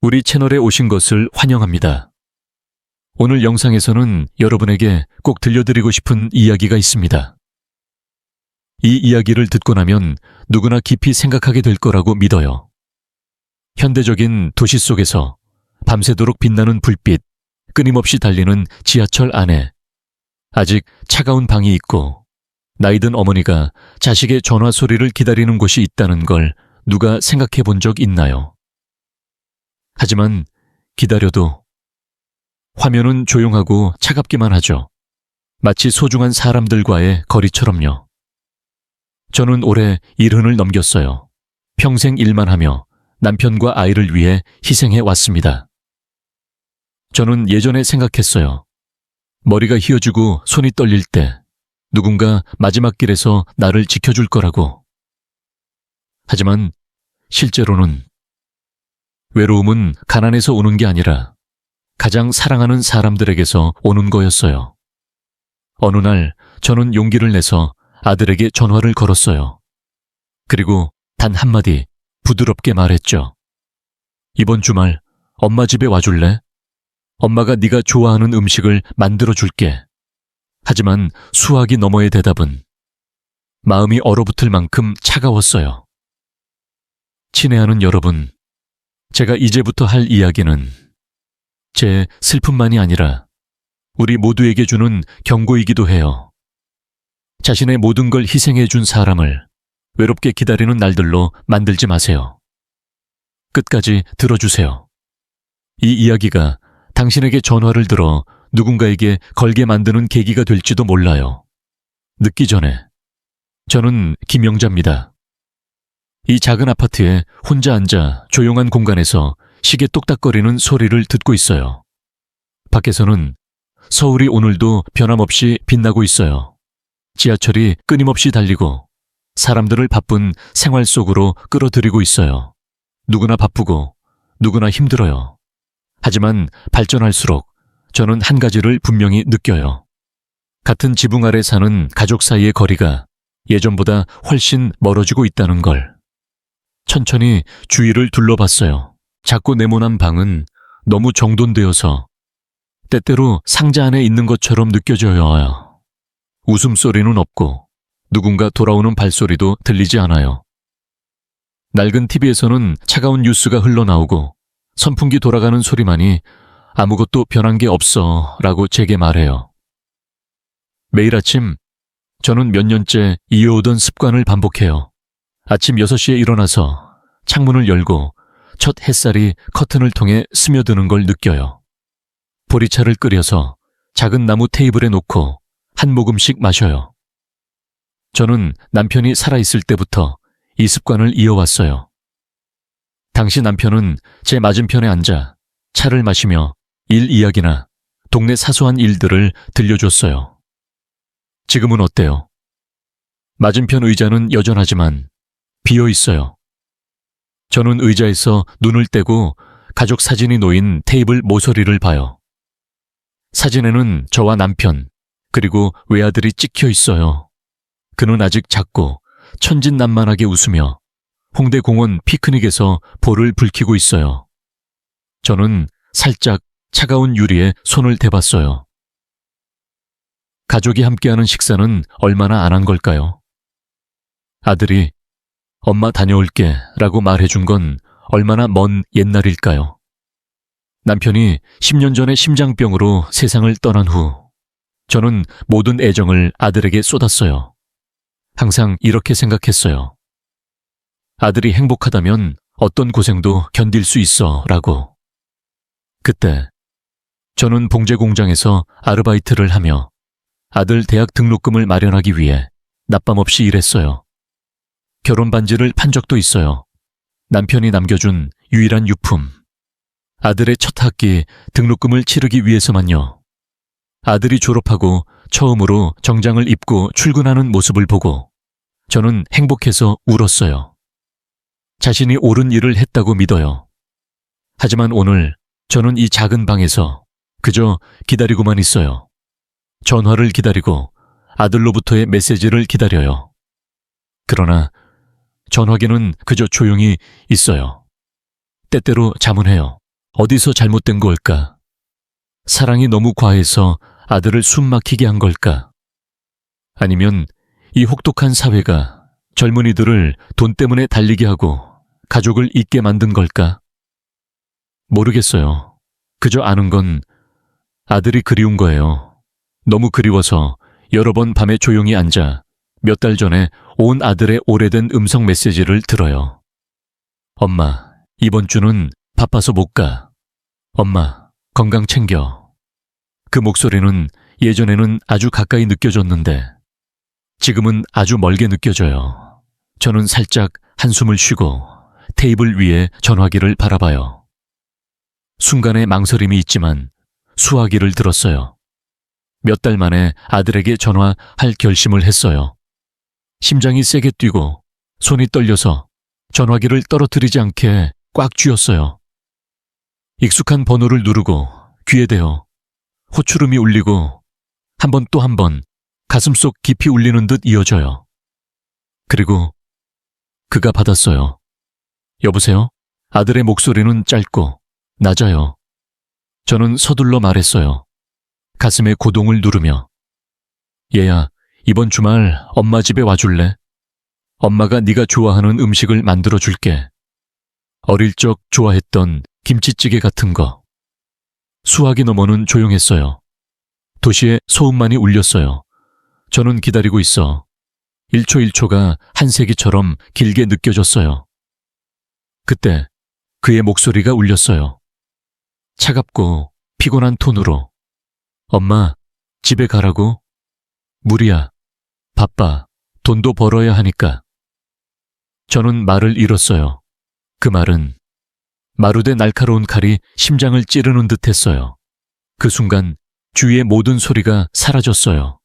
우리 채널에 오신 것을 환영합니다. 오늘 영상에서는 여러분에게 꼭 들려드리고 싶은 이야기가 있습니다. 이 이야기를 듣고 나면 누구나 깊이 생각하게 될 거라고 믿어요. 현대적인 도시 속에서 밤새도록 빛나는 불빛, 끊임없이 달리는 지하철 안에 아직 차가운 방이 있고 나이든 어머니가 자식의 전화 소리를 기다리는 곳이 있다는 걸 누가 생각해 본 적 있나요? 하지만 기다려도 화면은 조용하고 차갑기만 하죠. 마치 소중한 사람들과의 거리처럼요. 저는 올해 70을 넘겼어요. 평생 일만 하며 남편과 아이를 위해 희생해 왔습니다. 저는 예전에 생각했어요. 머리가 휘어지고 손이 떨릴 때 누군가 마지막 길에서 나를 지켜줄 거라고. 하지만 실제로는 외로움은 가난에서 오는 게 아니라 가장 사랑하는 사람들에게서 오는 거였어요. 어느 날 저는 용기를 내서 아들에게 전화를 걸었어요. 그리고 단 한마디 부드럽게 말했죠. 이번 주말 엄마 집에 와줄래? 엄마가 네가 좋아하는 음식을 만들어줄게. 하지만 수화기 너머의 대답은 마음이 얼어붙을 만큼 차가웠어요. 친애하는 여러분, 제가 이제부터 할 이야기는 제 슬픔만이 아니라 우리 모두에게 주는 경고이기도 해요. 자신의 모든 걸 희생해 준 사람을 외롭게 기다리는 날들로 만들지 마세요. 끝까지 들어주세요. 이 이야기가 당신에게 전화를 들어 누군가에게 걸게 만드는 계기가 될지도 몰라요. 늦기 전에. 저는 김영자입니다. 이 작은 아파트에 혼자 앉아 조용한 공간에서 시계 똑딱거리는 소리를 듣고 있어요. 밖에서는 서울이 오늘도 변함없이 빛나고 있어요. 지하철이 끊임없이 달리고 사람들을 바쁜 생활 속으로 끌어들이고 있어요. 누구나 바쁘고 누구나 힘들어요. 하지만 발전할수록 저는 한 가지를 분명히 느껴요. 같은 지붕 아래 사는 가족 사이의 거리가 예전보다 훨씬 멀어지고 있다는 걸. 천천히 주위를 둘러봤어요. 작고 네모난 방은 너무 정돈되어서 때때로 상자 안에 있는 것처럼 느껴져요. 웃음소리는 없고 누군가 돌아오는 발소리도 들리지 않아요. 낡은 TV에서는 차가운 뉴스가 흘러나오고 선풍기 돌아가는 소리만이 아무것도 변한 게 없어 라고 제게 말해요. 매일 아침 저는 몇 년째 이어오던 습관을 반복해요. 아침 6시에 일어나서 창문을 열고 첫 햇살이 커튼을 통해 스며드는 걸 느껴요. 보리차를 끓여서 작은 나무 테이블에 놓고 한 모금씩 마셔요. 저는 남편이 살아있을 때부터 이 습관을 이어왔어요. 당시 남편은 제 맞은편에 앉아 차를 마시며 일 이야기나 동네 사소한 일들을 들려줬어요. 지금은 어때요? 맞은편 의자는 여전하지만 비어 있어요. 저는 의자에서 눈을 떼고 가족 사진이 놓인 테이블 모서리를 봐요. 사진에는 저와 남편, 그리고 외아들이 찍혀 있어요. 그는 아직 작고 천진난만하게 웃으며 홍대 공원 피크닉에서 볼을 불키고 있어요. 저는 살짝 차가운 유리에 손을 대봤어요. 가족이 함께하는 식사는 얼마나 안 한 걸까요? 아들이 엄마 다녀올게 라고 말해준 건 얼마나 먼 옛날일까요? 남편이 10년 전에 심장병으로 세상을 떠난 후 저는 모든 애정을 아들에게 쏟았어요. 항상 이렇게 생각했어요. 아들이 행복하다면 어떤 고생도 견딜 수 있어 라고. 그때 저는 봉제 공장에서 아르바이트를 하며 아들 대학 등록금을 마련하기 위해 낮밤 없이 일했어요. 결혼 반지를 판 적도 있어요. 남편이 남겨준 유일한 유품. 아들의 첫 학기 등록금을 치르기 위해서만요. 아들이 졸업하고 처음으로 정장을 입고 출근하는 모습을 보고 저는 행복해서 울었어요. 자신이 옳은 일을 했다고 믿어요. 하지만 오늘 저는 이 작은 방에서 그저 기다리고만 있어요. 전화를 기다리고 아들로부터의 메시지를 기다려요. 그러나 전화기는 그저 조용히 있어요. 때때로 잠은 해요. 어디서 잘못된 걸까? 사랑이 너무 과해서 아들을 숨 막히게 한 걸까? 아니면 이 혹독한 사회가 젊은이들을 돈 때문에 달리게 하고 가족을 잊게 만든 걸까? 모르겠어요. 그저 아는 건 아들이 그리운 거예요. 너무 그리워서 여러 번 밤에 조용히 앉아 몇 달 전에 온 아들의 오래된 음성 메시지를 들어요. 엄마, 이번 주는 바빠서 못 가. 엄마, 건강 챙겨. 그 목소리는 예전에는 아주 가까이 느껴졌는데 지금은 아주 멀게 느껴져요. 저는 살짝 한숨을 쉬고 테이블 위에 전화기를 바라봐요. 순간의 망설임이 있지만 수화기를 들었어요. 몇 달 만에 아들에게 전화할 결심을 했어요. 심장이 세게 뛰고 손이 떨려서 전화기를 떨어뜨리지 않게 꽉 쥐었어요. 익숙한 번호를 누르고 귀에 대어 호추름이 울리고 한 번 또 한 번 가슴속 깊이 울리는 듯 이어져요. 그리고 그가 받았어요. 여보세요? 아들의 목소리는 짧고 낮아요. 저는 서둘러 말했어요. 가슴에 고동을 누르며. 얘야, 이번 주말 엄마 집에 와줄래? 엄마가 네가 좋아하는 음식을 만들어 줄게. 어릴 적 좋아했던 김치찌개 같은 거. 수화기 너머는 조용했어요. 도시의 소음만이 울렸어요. 저는 기다리고 있어. 1초 1초가 한 세기처럼 길게 느껴졌어요. 그때 그의 목소리가 울렸어요. 차갑고 피곤한 톤으로. 엄마, 집에 가라고? 무리야. 바빠. 돈도 벌어야 하니까. 저는 말을 잃었어요. 그 말은 마루대 날카로운 칼이 심장을 찌르는 듯 했어요. 그 순간 주위의 모든 소리가 사라졌어요.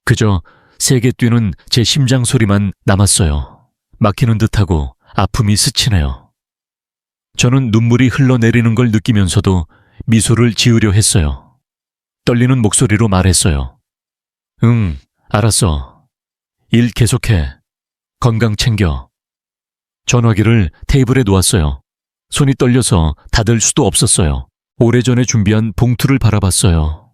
그저 세게 뛰는 제 심장 소리만 남았어요. 막히는 듯하고 아픔이 스치네요. 저는 눈물이 흘러내리는 걸 느끼면서도 미소를 지으려 했어요. 떨리는 목소리로 말했어요. 응, 알았어. 일 계속해. 건강 챙겨. 전화기를 테이블에 놓았어요. 손이 떨려서 닫을 수도 없었어요. 오래전에 준비한 봉투를 바라봤어요.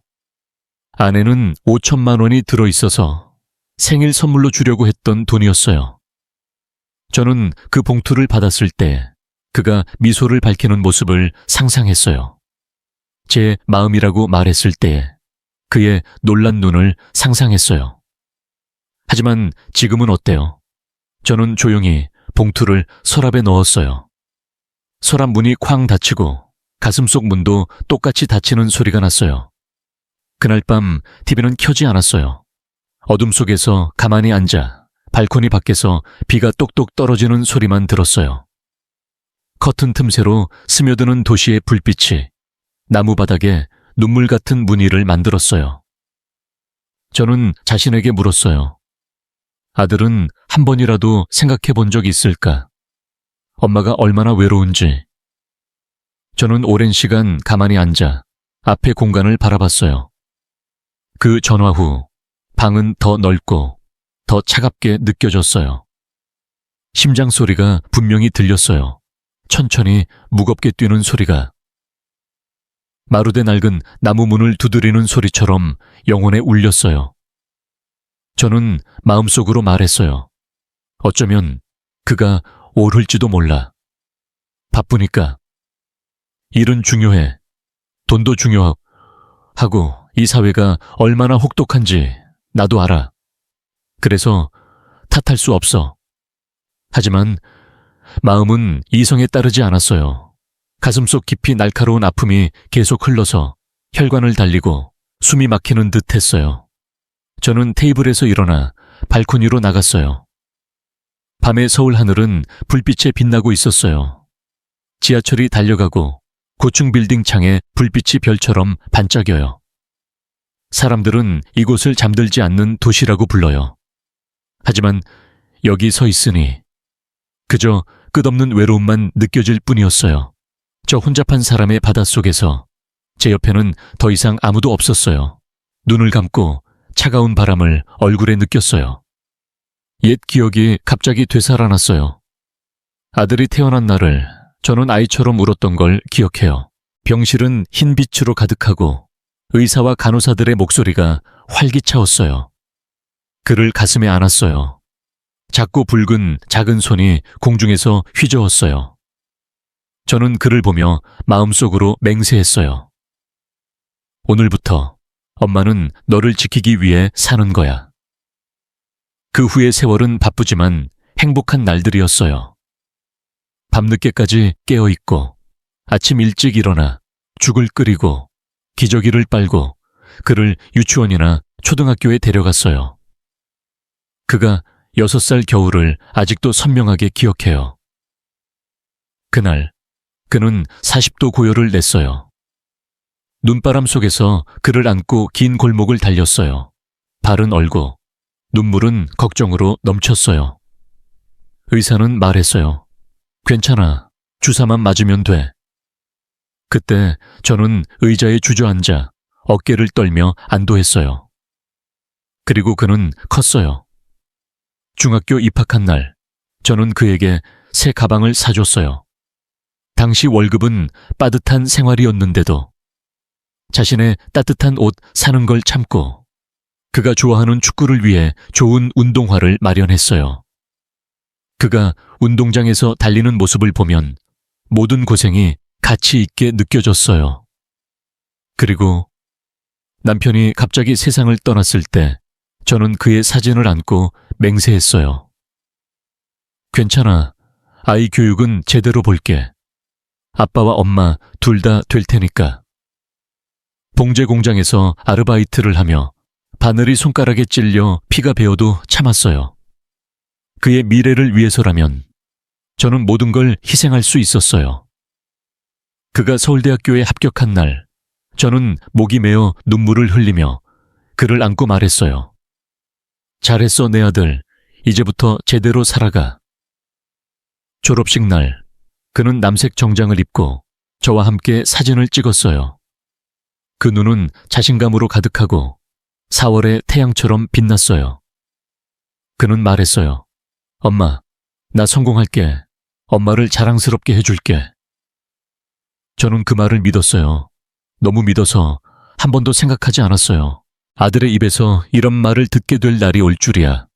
안에는 5천만 원이 들어있어서 생일 선물로 주려고 했던 돈이었어요. 저는 그 봉투를 받았을 때 그가 미소를 밝히는 모습을 상상했어요. 제 마음이라고 말했을 때 그의 놀란 눈을 상상했어요. 하지만 지금은 어때요? 저는 조용히 봉투를 서랍에 넣었어요. 서랍 문이 쾅 닫히고 가슴속 문도 똑같이 닫히는 소리가 났어요. 그날 밤 TV는 켜지 않았어요. 어둠 속에서 가만히 앉아 발코니 밖에서 비가 똑똑 떨어지는 소리만 들었어요. 커튼 틈새로 스며드는 도시의 불빛이 나무 바닥에 눈물 같은 무늬를 만들었어요. 저는 자신에게 물었어요. 아들은 한 번이라도 생각해 본 적 있을까? 엄마가 얼마나 외로운지. 저는 오랜 시간 가만히 앉아 앞의 공간을 바라봤어요. 그 전화 후 방은 더 넓고 더 차갑게 느껴졌어요. 심장 소리가 분명히 들렸어요. 천천히 무겁게 뛰는 소리가. 마루대 낡은 나무 문을 두드리는 소리처럼 영혼에 울렸어요. 저는 마음속으로 말했어요. 어쩌면 그가 오를지도 몰라. 바쁘니까. 일은 중요해. 돈도 중요하고 이 사회가 얼마나 혹독한지 나도 알아. 그래서 탓할 수 없어. 하지만 마음은 이성에 따르지 않았어요. 가슴속 깊이 날카로운 아픔이 계속 흘러서 혈관을 달리고 숨이 막히는 듯 했어요. 저는 테이블에서 일어나 발코니로 나갔어요. 밤의 서울 하늘은 불빛에 빛나고 있었어요. 지하철이 달려가고 고층 빌딩 창에 불빛이 별처럼 반짝여요. 사람들은 이곳을 잠들지 않는 도시라고 불러요. 하지만 여기 서 있으니 그저 끝없는 외로움만 느껴질 뿐이었어요. 저 혼잡한 사람의 바닷속에서 제 옆에는 더 이상 아무도 없었어요. 눈을 감고 차가운 바람을 얼굴에 느꼈어요. 옛 기억이 갑자기 되살아났어요. 아들이 태어난 날을 저는 아이처럼 울었던 걸 기억해요. 병실은 흰 빛으로 가득하고 의사와 간호사들의 목소리가 활기차웠어요. 그를 가슴에 안았어요. 작고 붉은 작은 손이 공중에서 휘저었어요. 저는 그를 보며 마음속으로 맹세했어요. 오늘부터 엄마는 너를 지키기 위해 사는 거야. 그 후의 세월은 바쁘지만 행복한 날들이었어요. 밤늦게까지 깨어있고 아침 일찍 일어나 죽을 끓이고 기저귀를 빨고 그를 유치원이나 초등학교에 데려갔어요. 그가 6살 겨울을 아직도 선명하게 기억해요. 그날 그는 40도 고열을 냈어요. 눈바람 속에서 그를 안고 긴 골목을 달렸어요. 발은 얼고 눈물은 걱정으로 넘쳤어요. 의사는 말했어요. 괜찮아. 주사만 맞으면 돼. 그때 저는 의자에 주저앉아 어깨를 떨며 안도했어요. 그리고 그는 컸어요. 중학교 입학한 날, 저는 그에게 새 가방을 사줬어요. 당시 월급은 빠듯한 생활이었는데도 자신의 따뜻한 옷 사는 걸 참고 그가 좋아하는 축구를 위해 좋은 운동화를 마련했어요. 그가 운동장에서 달리는 모습을 보면 모든 고생이 가치 있게 느껴졌어요. 그리고 남편이 갑자기 세상을 떠났을 때 저는 그의 사진을 안고 맹세했어요. 괜찮아. 아이 교육은 제대로 볼게. 아빠와 엄마 둘 다 될 테니까. 봉제 공장에서 아르바이트를 하며 바늘이 손가락에 찔려 피가 배어도 참았어요. 그의 미래를 위해서라면 저는 모든 걸 희생할 수 있었어요. 그가 서울대학교에 합격한 날, 저는 목이 메어 눈물을 흘리며 그를 안고 말했어요. 잘했어, 내 아들. 이제부터 제대로 살아가. 졸업식 날, 그는 남색 정장을 입고 저와 함께 사진을 찍었어요. 그 눈은 자신감으로 가득하고 4월의 태양처럼 빛났어요. 그는 말했어요. 엄마, 나 성공할게. 엄마를 자랑스럽게 해줄게. 저는 그 말을 믿었어요. 너무 믿어서 한 번도 생각하지 않았어요. 아들의 입에서 이런 말을 듣게 될 날이 올 줄이야.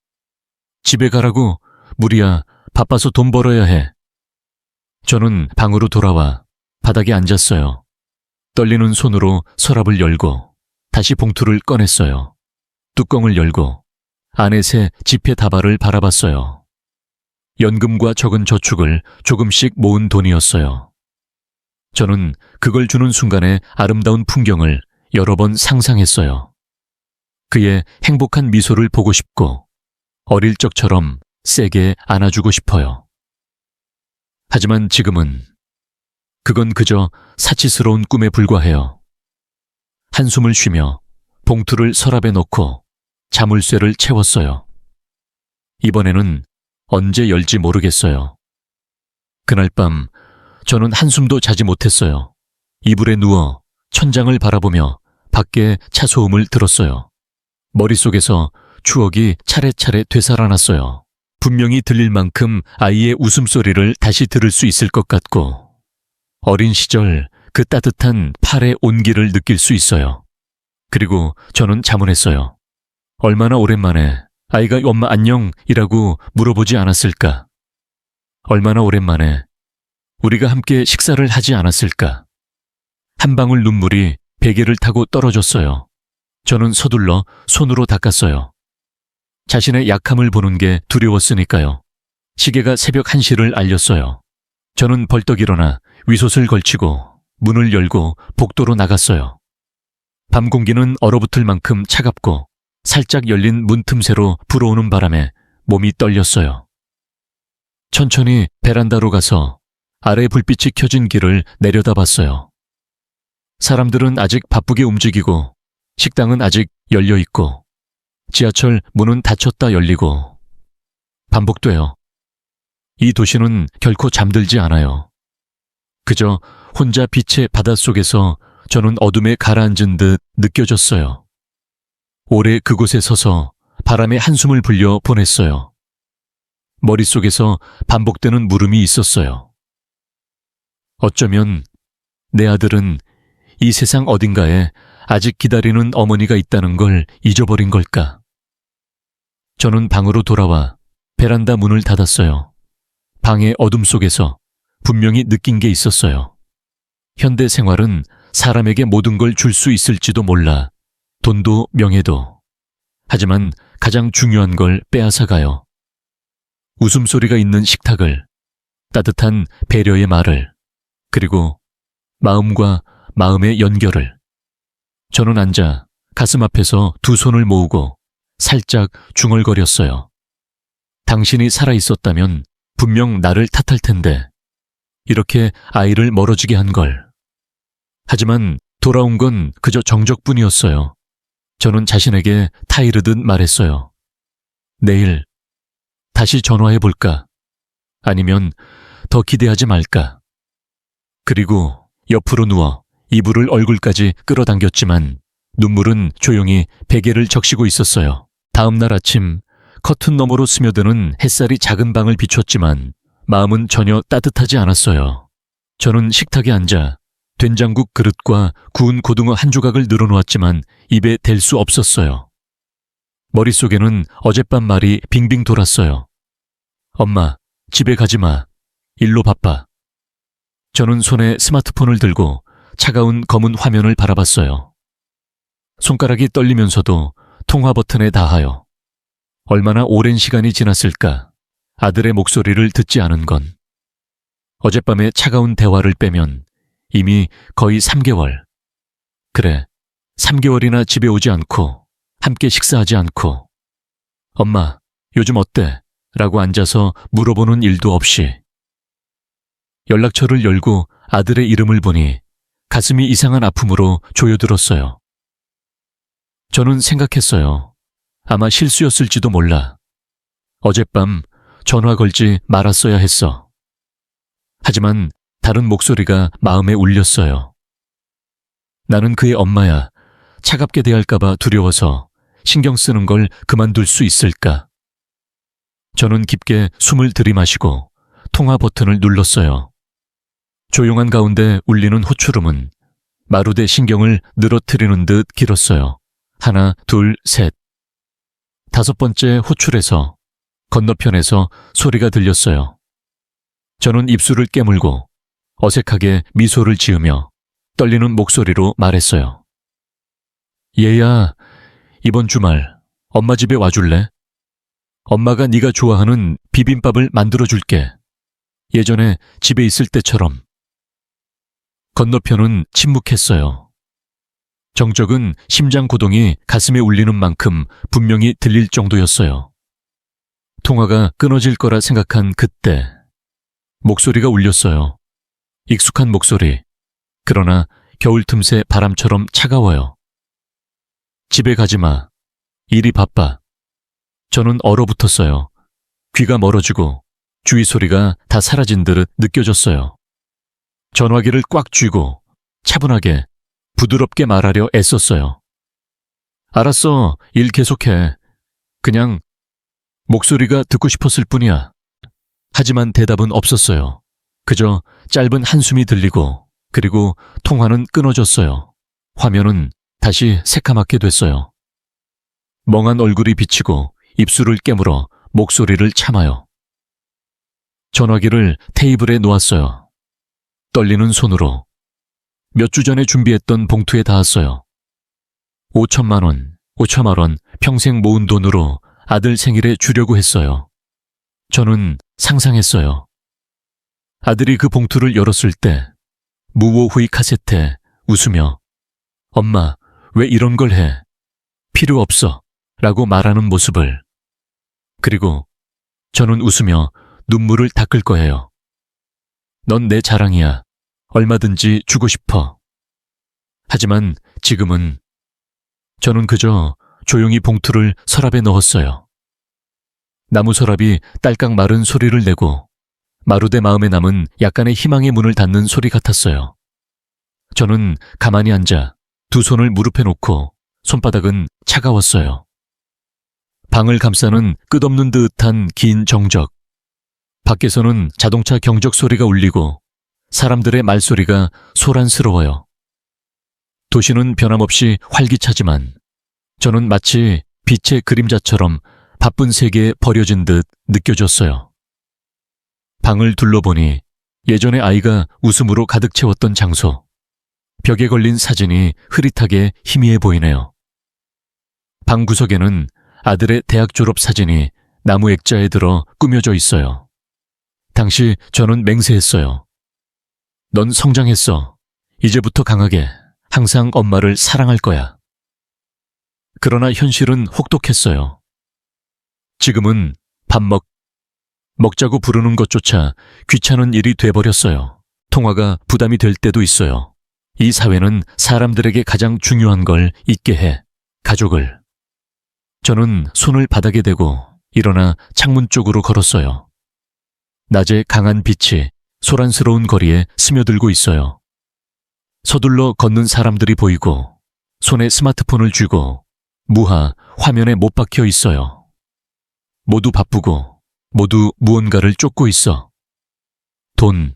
집에 가라고. 무리야, 바빠서 돈 벌어야 해. 저는 방으로 돌아와 바닥에 앉았어요. 떨리는 손으로 서랍을 열고 다시 봉투를 꺼냈어요. 뚜껑을 열고 안에 새 지폐 다발을 바라봤어요. 연금과 적은 저축을 조금씩 모은 돈이었어요. 저는 그걸 주는 순간의 아름다운 풍경을 여러 번 상상했어요. 그의 행복한 미소를 보고 싶고 어릴 적처럼 세게 안아주고 싶어요. 하지만 지금은 그건 그저 사치스러운 꿈에 불과해요. 한숨을 쉬며 봉투를 서랍에 넣고 자물쇠를 채웠어요. 이번에는 언제 열지 모르겠어요. 그날 밤 저는 한숨도 자지 못했어요. 이불에 누워 천장을 바라보며 밖에 차 소음을 들었어요. 머릿속에서 추억이 차례차례 되살아났어요. 분명히 들릴 만큼 아이의 웃음소리를 다시 들을 수 있을 것 같고 어린 시절 그 따뜻한 팔의 온기를 느낄 수 있어요. 그리고 저는 자문했어요. 얼마나 오랜만에 아이가 엄마 안녕이라고 물어보지 않았을까? 얼마나 오랜만에 우리가 함께 식사를 하지 않았을까? 한 방울 눈물이 베개를 타고 떨어졌어요. 저는 서둘러 손으로 닦았어요. 자신의 약함을 보는 게 두려웠으니까요. 시계가 새벽 1시를 알렸어요. 저는 벌떡 일어나 위솥을 걸치고 문을 열고 복도로 나갔어요. 밤 공기는 얼어붙을 만큼 차갑고 살짝 열린 문 틈새로 불어오는 바람에 몸이 떨렸어요. 천천히 베란다로 가서 아래 불빛이 켜진 길을 내려다봤어요. 사람들은 아직 바쁘게 움직이고 식당은 아직 열려있고 지하철 문은 닫혔다 열리고 반복돼요. 이 도시는 결코 잠들지 않아요. 그저 혼자 빛의 바닷속에서 저는 어둠에 가라앉은 듯 느껴졌어요. 오래 그곳에 서서 바람에 한숨을 불려 보냈어요. 머릿속에서 반복되는 물음이 있었어요. 어쩌면 내 아들은 이 세상 어딘가에 아직 기다리는 어머니가 있다는 걸 잊어버린 걸까? 저는 방으로 돌아와 베란다 문을 닫았어요. 방의 어둠 속에서 분명히 느낀 게 있었어요. 현대 생활은 사람에게 모든 걸 줄 수 있을지도 몰라. 돈도 명예도. 하지만 가장 중요한 걸 빼앗아가요. 웃음소리가 있는 식탁을, 따뜻한 배려의 말을, 그리고 마음과 마음의 연결을. 저는 앉아 가슴 앞에서 두 손을 모으고 살짝 중얼거렸어요. 당신이 살아있었다면 분명 나를 탓할 텐데 이렇게 아이를 멀어지게 한 걸. 하지만 돌아온 건 그저 정적뿐이었어요. 저는 자신에게 타이르듯 말했어요. 내일 다시 전화해볼까? 아니면 더 기대하지 말까? 그리고 옆으로 누워 이불을 얼굴까지 끌어당겼지만 눈물은 조용히 베개를 적시고 있었어요. 다음 날 아침 커튼 너머로 스며드는 햇살이 작은 방을 비췄지만 마음은 전혀 따뜻하지 않았어요. 저는 식탁에 앉아 된장국 그릇과 구운 고등어 한 조각을 늘어놓았지만 입에 댈 수 없었어요. 머릿속에는 어젯밤 말이 빙빙 돌았어요. 엄마, 집에 가지 마. 일로 바빠. 저는 손에 스마트폰을 들고 차가운 검은 화면을 바라봤어요. 손가락이 떨리면서도 통화 버튼에 닿아요. 얼마나 오랜 시간이 지났을까? 아들의 목소리를 듣지 않은 건. 어젯밤의 차가운 대화를 빼면 이미 거의 3개월. 그래, 3개월이나 집에 오지 않고 함께 식사하지 않고 엄마, 요즘 어때? 라고 앉아서 물어보는 일도 없이. 연락처를 열고 아들의 이름을 보니 가슴이 이상한 아픔으로 조여들었어요. 저는 생각했어요. 아마 실수였을지도 몰라. 어젯밤 전화 걸지 말았어야 했어. 하지만 다른 목소리가 마음에 울렸어요. 나는 그의 엄마야. 차갑게 대할까봐 두려워서 신경 쓰는 걸 그만둘 수 있을까? 저는 깊게 숨을 들이마시고 통화 버튼을 눌렀어요. 조용한 가운데 울리는 호출음은 마루대 신경을 늘어뜨리는 듯 길었어요. 하나, 둘, 셋. 5번째 호출에서 건너편에서 소리가 들렸어요. 저는 입술을 깨물고 어색하게 미소를 지으며 떨리는 목소리로 말했어요. 얘야, 이번 주말 엄마 집에 와줄래? 엄마가 네가 좋아하는 비빔밥을 만들어줄게. 예전에 집에 있을 때처럼. 건너편은 침묵했어요. 정적은 심장 고동이 가슴에 울리는 만큼 분명히 들릴 정도였어요. 통화가 끊어질 거라 생각한 그때 목소리가 울렸어요. 익숙한 목소리. 그러나 겨울 틈새 바람처럼 차가워요. 집에 가지 마. 일이 바빠. 저는 얼어붙었어요. 귀가 멀어지고 주위 소리가 다 사라진 듯 느껴졌어요. 전화기를 꽉 쥐고 차분하게 부드럽게 말하려 애썼어요. 알았어, 일 계속해. 그냥 목소리가 듣고 싶었을 뿐이야. 하지만 대답은 없었어요. 그저 짧은 한숨이 들리고 그리고 통화는 끊어졌어요. 화면은 다시 새카맣게 됐어요. 멍한 얼굴이 비치고 입술을 깨물어 목소리를 참아요. 전화기를 테이블에 놓았어요. 떨리는 손으로 몇 주 전에 준비했던 봉투에 닿았어요. 5천만 원, 평생 모은 돈으로 아들 생일에 주려고 했어요. 저는 상상했어요. 아들이 그 봉투를 열었을 때 무오후이 카세트에 웃으며 엄마, 왜 이런 걸 해? 필요 없어. 라고 말하는 모습을. 그리고 저는 웃으며 눈물을 닦을 거예요. 넌 내 자랑이야. 얼마든지 주고 싶어. 하지만 지금은 저는 그저 조용히 봉투를 서랍에 넣었어요. 나무 서랍이 딸깍 마른 소리를 내고 마루대 마음에 남은 약간의 희망의 문을 닫는 소리 같았어요. 저는 가만히 앉아 두 손을 무릎에 놓고 손바닥은 차가웠어요. 방을 감싸는 끝없는 듯한 긴 정적. 밖에서는 자동차 경적 소리가 울리고 사람들의 말소리가 소란스러워요. 도시는 변함없이 활기차지만 저는 마치 빛의 그림자처럼 바쁜 세계에 버려진 듯 느껴졌어요. 방을 둘러보니 예전에 아이가 웃음으로 가득 채웠던 장소, 벽에 걸린 사진이 흐릿하게 희미해 보이네요. 방 구석에는 아들의 대학 졸업 사진이 나무 액자에 들어 꾸며져 있어요. 당시 저는 맹세했어요. 넌 성장했어. 이제부터 강하게 항상 엄마를 사랑할 거야. 그러나 현실은 혹독했어요. 지금은 먹자고 부르는 것조차 귀찮은 일이 돼버렸어요. 통화가 부담이 될 때도 있어요. 이 사회는 사람들에게 가장 중요한 걸 잊게 해. 가족을. 저는 손을 바닥에 대고 일어나 창문 쪽으로 걸었어요. 낮의 강한 빛이 소란스러운 거리에 스며들고 있어요. 서둘러 걷는 사람들이 보이고 손에 스마트폰을 쥐고 무하 화면에 못 박혀 있어요. 모두 바쁘고 모두 무언가를 쫓고 있어. 돈,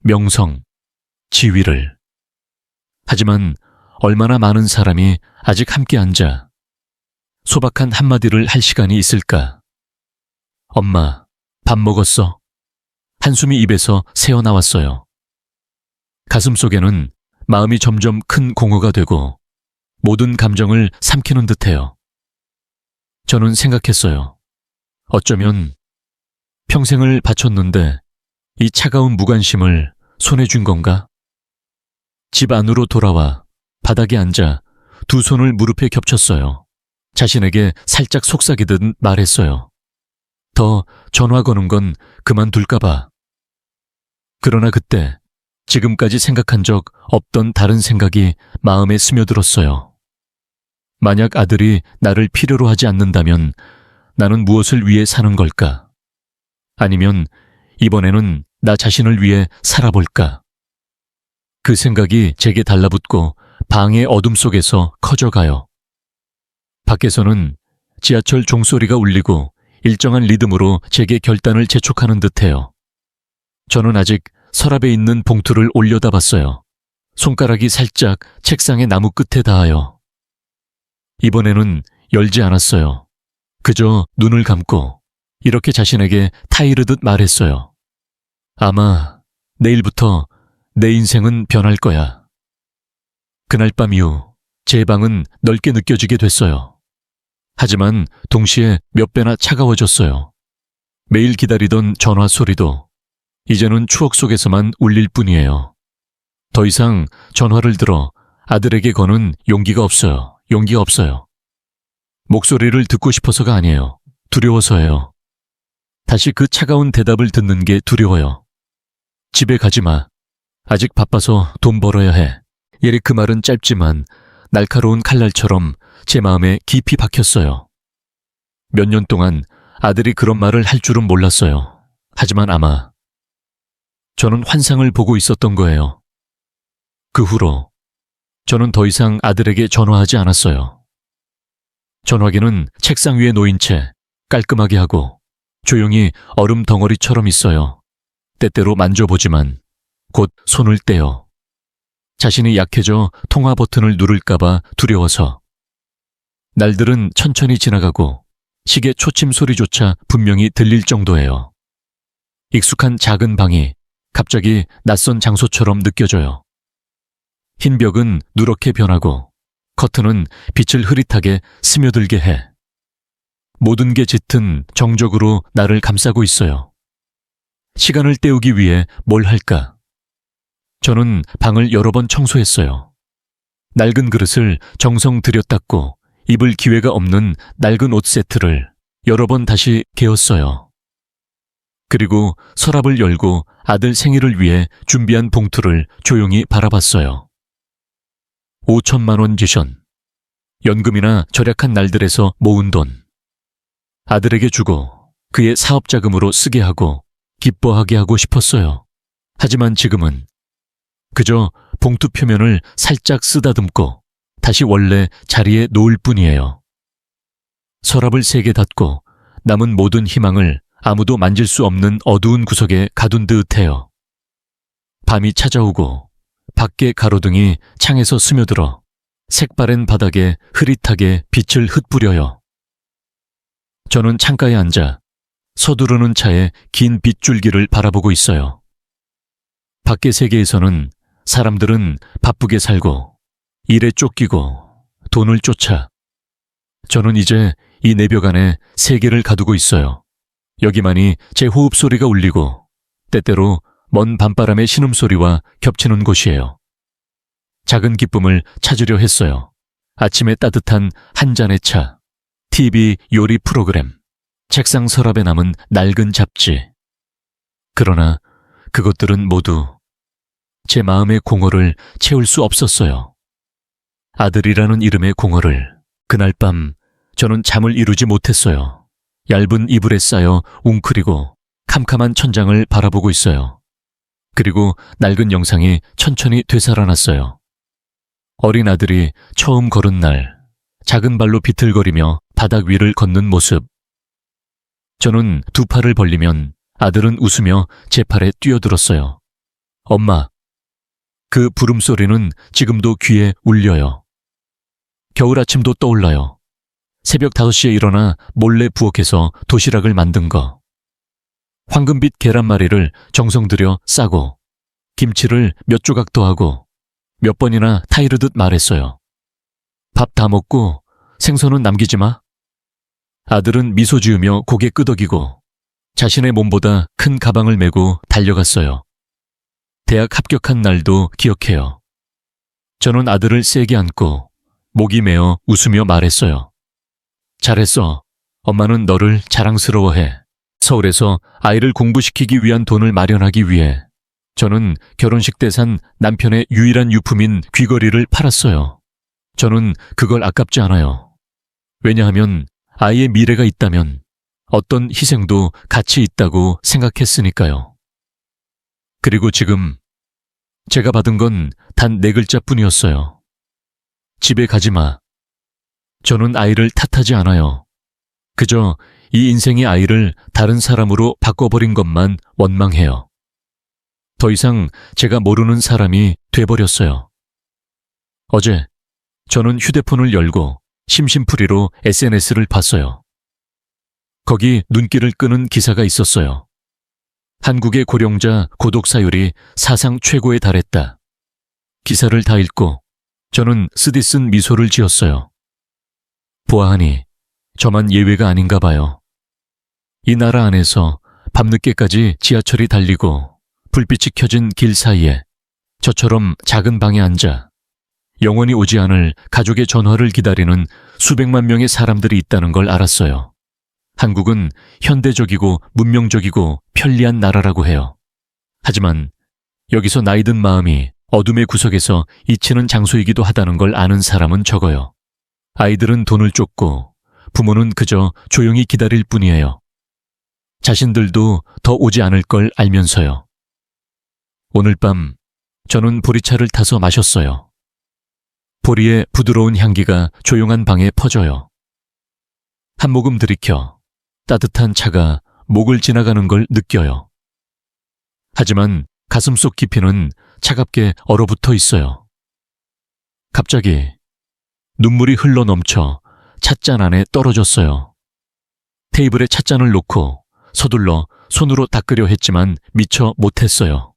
명성, 지위를. 하지만 얼마나 많은 사람이 아직 함께 앉아 소박한 한마디를 할 시간이 있을까? 엄마, 밥 먹었어? 한숨이 입에서 새어나왔어요. 가슴속에는 마음이 점점 큰 공허가 되고 모든 감정을 삼키는 듯해요. 저는 생각했어요. 어쩌면 평생을 바쳤는데 이 차가운 무관심을 손에 쥔 건가? 집 안으로 돌아와 바닥에 앉아 두 손을 무릎에 겹쳤어요. 자신에게 살짝 속삭이듯 말했어요. 더 전화 거는 건 그만둘까봐. 그러나 그때 지금까지 생각한 적 없던 다른 생각이 마음에 스며들었어요. 만약 아들이 나를 필요로 하지 않는다면 나는 무엇을 위해 사는 걸까? 아니면 이번에는 나 자신을 위해 살아볼까? 그 생각이 제게 달라붙고 방의 어둠 속에서 커져가요. 밖에서는 지하철 종소리가 울리고 일정한 리듬으로 제게 결단을 재촉하는 듯해요. 저는 아직 서랍에 있는 봉투를 올려다봤어요. 손가락이 살짝 책상의 나무 끝에 닿아요. 이번에는 열지 않았어요. 그저 눈을 감고 이렇게 자신에게 타이르듯 말했어요. 아마 내일부터 내 인생은 변할 거야. 그날 밤 이후 제 방은 넓게 느껴지게 됐어요. 하지만 동시에 몇 배나 차가워졌어요. 매일 기다리던 전화 소리도 이제는 추억 속에서만 울릴 뿐이에요. 더 이상 전화를 들어 아들에게 거는 용기가 없어요. 용기가 없어요. 목소리를 듣고 싶어서가 아니에요. 두려워서예요. 다시 그 차가운 대답을 듣는 게 두려워요. 집에 가지 마. 아직 바빠서 돈 벌어야 해. 예리 그 말은 짧지만 날카로운 칼날처럼 제 마음에 깊이 박혔어요. 몇 년 동안 아들이 그런 말을 할 줄은 몰랐어요. 하지만 아마 저는 환상을 보고 있었던 거예요. 그 후로 저는 더 이상 아들에게 전화하지 않았어요. 전화기는 책상 위에 놓인 채 깔끔하게 하고 조용히 얼음 덩어리처럼 있어요. 때때로 만져보지만 곧 손을 떼요. 자신이 약해져 통화 버튼을 누를까봐 두려워서. 날들은 천천히 지나가고 시계 초침 소리조차 분명히 들릴 정도예요. 익숙한 작은 방이 갑자기 낯선 장소처럼 느껴져요. 흰 벽은 누렇게 변하고 커튼은 빛을 흐릿하게 스며들게 해. 모든 게 짙은 정적으로 나를 감싸고 있어요. 시간을 때우기 위해 뭘 할까? 저는 방을 여러 번 청소했어요. 낡은 그릇을 정성 들여 닦고 입을 기회가 없는 낡은 옷 세트를 여러 번 다시 개었어요. 그리고 서랍을 열고 아들 생일을 위해 준비한 봉투를 조용히 바라봤어요. 5천만 원 지션. 연금이나 절약한 날들에서 모은 돈. 아들에게 주고 그의 사업 자금으로 쓰게 하고 기뻐하게 하고 싶었어요. 하지만 지금은 그저 봉투 표면을 살짝 쓰다듬고 다시 원래 자리에 놓을 뿐이에요. 서랍을 3개 닫고 남은 모든 희망을 아무도 만질 수 없는 어두운 구석에 가둔 듯해요. 밤이 찾아오고 밖에 가로등이 창에서 스며들어 색바랜 바닥에 흐릿하게 빛을 흩뿌려요. 저는 창가에 앉아 서두르는 차의 긴 빗줄기를 바라보고 있어요. 밖의 세계에서는 사람들은 바쁘게 살고 일에 쫓기고 돈을 쫓아 저는 이제 이 내벽 안에 세계를 가두고 있어요. 여기만이 제 호흡 소리가 울리고 때때로 먼 밤바람의 신음소리와 겹치는 곳이에요. 작은 기쁨을 찾으려 했어요. 아침에 따뜻한 한 잔의 차, TV 요리 프로그램, 책상 서랍에 남은 낡은 잡지. 그러나 그것들은 모두 제 마음의 공허를 채울 수 없었어요. 아들이라는 이름의 공허를 그날 밤 저는 잠을 이루지 못했어요. 얇은 이불에 쌓여 웅크리고 캄캄한 천장을 바라보고 있어요. 그리고 낡은 영상이 천천히 되살아났어요. 어린 아들이 처음 걸은 날 작은 발로 비틀거리며 바닥 위를 걷는 모습. 저는 두 팔을 벌리면 아들은 웃으며 제 팔에 뛰어들었어요. 엄마. 그 부름소리는 지금도 귀에 울려요. 겨울 아침도 떠올라요. 새벽 5시에 일어나 몰래 부엌에서 도시락을 만든 거. 황금빛 계란말이를 정성 들여 싸고 김치를 몇 조각 더 하고 몇 번이나 타이르듯 말했어요. 밥 다 먹고 생선은 남기지 마. 아들은 미소 지으며 고개 끄덕이고 자신의 몸보다 큰 가방을 메고 달려갔어요. 대학 합격한 날도 기억해요. 저는 아들을 세게 안고 목이 메어 웃으며 말했어요. 잘했어. 엄마는 너를 자랑스러워해. 서울에서 아이를 공부시키기 위한 돈을 마련하기 위해 저는 결혼식 때 산 남편의 유일한 유품인 귀걸이를 팔았어요. 저는 그걸 아깝지 않아요. 왜냐하면 아이의 미래가 있다면 어떤 희생도 가치 있다고 생각했으니까요. 그리고 지금 제가 받은 건 단 4글자뿐이었어요. 집에 가지 마. 저는 아이를 탓하지 않아요. 그저 이 인생의 아이를 다른 사람으로 바꿔버린 것만 원망해요. 더 이상 제가 모르는 사람이 돼버렸어요. 어제 저는 휴대폰을 열고 심심풀이로 SNS를 봤어요. 거기 눈길을 끄는 기사가 있었어요. 한국의 고령자 고독사율이 사상 최고에 달했다. 기사를 다 읽고 저는 쓰디쓴 미소를 지었어요. 보아하니 저만 예외가 아닌가 봐요. 이 나라 안에서 밤늦게까지 지하철이 달리고 불빛이 켜진 길 사이에 저처럼 작은 방에 앉아 영원히 오지 않을 가족의 전화를 기다리는 수백만 명의 사람들이 있다는 걸 알았어요. 한국은 현대적이고 문명적이고 편리한 나라라고 해요. 하지만 여기서 나이든 마음이 어둠의 구석에서 잊히는 장소이기도 하다는 걸 아는 사람은 적어요. 아이들은 돈을 쫓고 부모는 그저 조용히 기다릴 뿐이에요. 자신들도 더 오지 않을 걸 알면서요. 오늘 밤 저는 보리차를 타서 마셨어요. 보리의 부드러운 향기가 조용한 방에 퍼져요. 한 모금 들이켜 따뜻한 차가 목을 지나가는 걸 느껴요. 하지만 가슴속 깊이는 차갑게 얼어붙어 있어요. 갑자기 눈물이 흘러 넘쳐 찻잔 안에 떨어졌어요. 테이블에 찻잔을 놓고 서둘러 손으로 닦으려 했지만 미처 못했어요.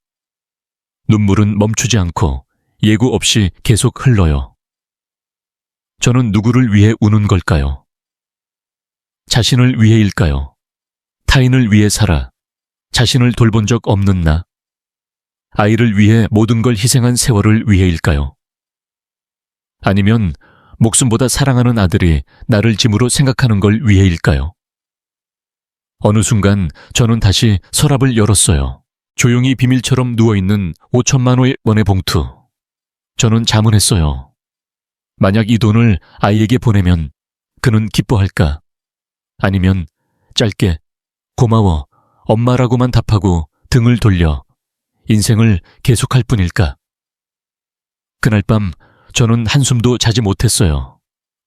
눈물은 멈추지 않고 예고 없이 계속 흘러요. 저는 누구를 위해 우는 걸까요? 자신을 위해일까요? 타인을 위해 살아 자신을 돌본 적 없는 나? 아이를 위해 모든 걸 희생한 세월을 위해일까요? 아니면 목숨보다 사랑하는 아들이 나를 짐으로 생각하는 걸 위해일까요? 어느 순간 저는 다시 서랍을 열었어요. 조용히 비밀처럼 누워있는 5천만 원의 봉투. 저는 자문했어요. 만약 이 돈을 아이에게 보내면 그는 기뻐할까? 아니면 짧게 고마워, 엄마라고만 답하고 등을 돌려 인생을 계속할 뿐일까? 그날 밤 저는 한숨도 자지 못했어요.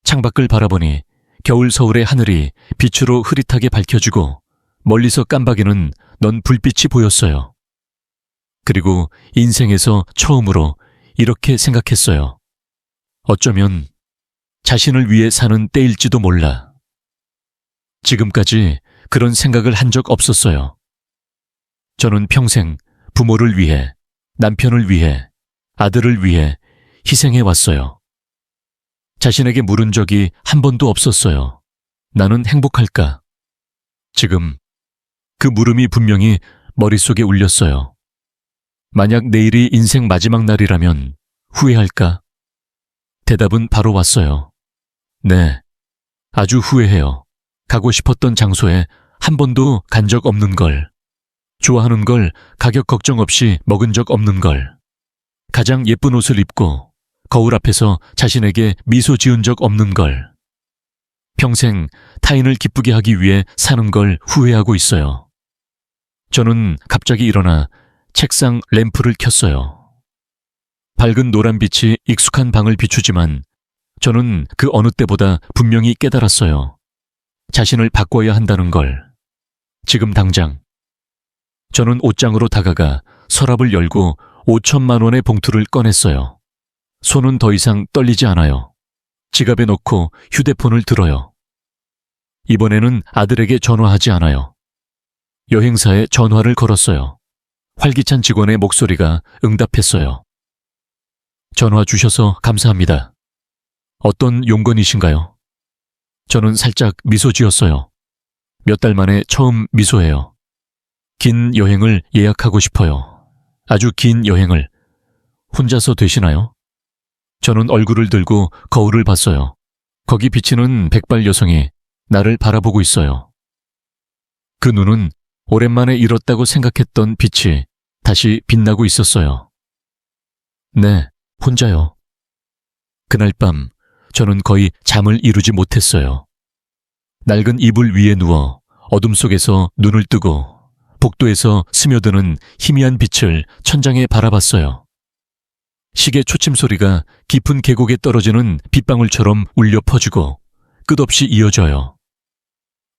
창밖을 바라보니 겨울 서울의 하늘이 빛으로 흐릿하게 밝혀지고 멀리서 깜박이는 넌 불빛이 보였어요. 그리고 인생에서 처음으로 이렇게 생각했어요. 어쩌면 자신을 위해 사는 때일지도 몰라. 지금까지 그런 생각을 한 적 없었어요. 저는 평생 부모를 위해, 남편을 위해, 아들을 위해 희생해 왔어요. 자신에게 물은 적이 한 번도 없었어요. 나는 행복할까? 지금 그 물음이 분명히 머릿속에 울렸어요. 만약 내일이 인생 마지막 날이라면 후회할까? 대답은 바로 왔어요. 네, 아주 후회해요. 가고 싶었던 장소에 한 번도 간 적 없는 걸, 좋아하는 걸 가격 걱정 없이 먹은 적 없는 걸, 가장 예쁜 옷을 입고 거울 앞에서 자신에게 미소 지은 적 없는 걸, 평생 타인을 기쁘게 하기 위해 사는 걸 후회하고 있어요. 저는 갑자기 일어나 책상 램프를 켰어요. 밝은 노란빛이 익숙한 방을 비추지만 저는 그 어느 때보다 분명히 깨달았어요. 자신을 바꿔야 한다는 걸. 지금 당장. 저는 옷장으로 다가가 서랍을 열고 5천만 원의 봉투를 꺼냈어요. 손은 더 이상 떨리지 않아요. 지갑에 넣고 휴대폰을 들어요. 이번에는 아들에게 전화하지 않아요. 여행사에 전화를 걸었어요. 활기찬 직원의 목소리가 응답했어요. 전화 주셔서 감사합니다. 어떤 용건이신가요? 저는 살짝 미소 지었어요. 몇 달 만에 처음 미소예요. 긴 여행을 예약하고 싶어요. 아주 긴 여행을. 혼자서 되시나요? 저는 얼굴을 들고 거울을 봤어요. 거기 비치는 백발 여성이 나를 바라보고 있어요. 그 눈은 오랜만에 잃었다고 생각했던 빛이 다시 빛나고 있었어요. 네, 혼자요. 그날 밤 저는 거의 잠을 이루지 못했어요. 낡은 이불 위에 누워 어둠 속에서 눈을 뜨고 복도에서 스며드는 희미한 빛을 천장에 바라봤어요. 시계 초침 소리가 깊은 계곡에 떨어지는 빗방울처럼 울려 퍼지고 끝없이 이어져요.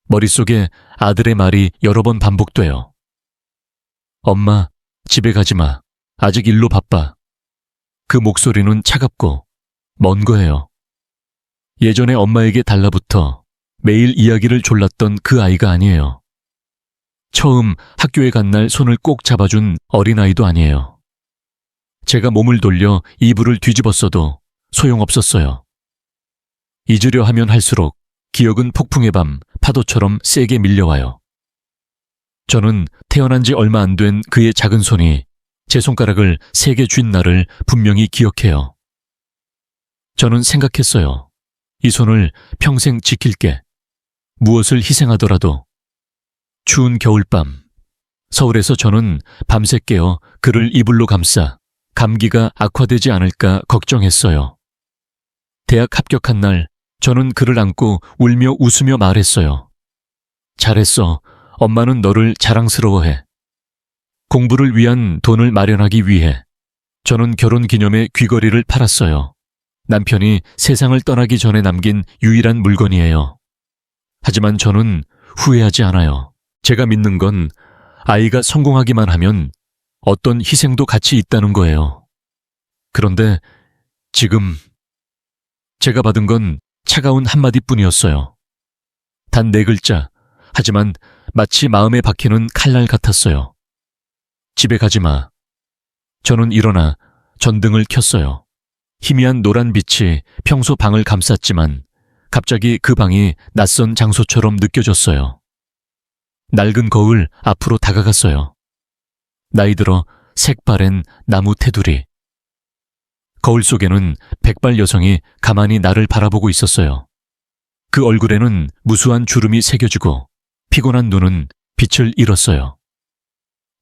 머릿속에 아들의 말이 여러 번 반복돼요. 엄마, 집에 가지 마. 아직 일로 바빠. 그 목소리는 차갑고 먼 거예요. 예전에 엄마에게 달라붙어 매일 이야기를 졸랐던 그 아이가 아니에요. 처음 학교에 간 날 손을 꼭 잡아준 어린아이도 아니에요. 제가 몸을 돌려 이불을 뒤집었어도 소용없었어요. 잊으려 하면 할수록 기억은 폭풍의 밤 파도처럼 세게 밀려와요. 저는 태어난 지 얼마 안 된 그의 작은 손이 제 손가락을 세게 쥔 날을 분명히 기억해요. 저는 생각했어요. 이 손을 평생 지킬게. 무엇을 희생하더라도. 추운 겨울밤, 서울에서 저는 밤새 깨어 그를 이불로 감싸 감기가 악화되지 않을까 걱정했어요. 대학 합격한 날 저는 그를 안고 울며 웃으며 말했어요. 잘했어. 엄마는 너를 자랑스러워해. 공부를 위한 돈을 마련하기 위해 저는 결혼 기념에 귀걸이를 팔았어요. 남편이 세상을 떠나기 전에 남긴 유일한 물건이에요. 하지만 저는 후회하지 않아요. 제가 믿는 건 아이가 성공하기만 하면 어떤 희생도 같이 있다는 거예요. 그런데 지금 제가 받은 건 차가운 한마디뿐이었어요. 단 4글자, 하지만 마치 마음에 박히는 칼날 같았어요. 집에 가지 마. 저는 일어나 전등을 켰어요. 희미한 노란 빛이 평소 방을 감쌌지만 갑자기 그 방이 낯선 장소처럼 느껴졌어요. 낡은 거울 앞으로 다가갔어요. 나이 들어 색바랜 나무 테두리. 거울 속에는 백발 여성이 가만히 나를 바라보고 있었어요. 그 얼굴에는 무수한 주름이 새겨지고 피곤한 눈은 빛을 잃었어요.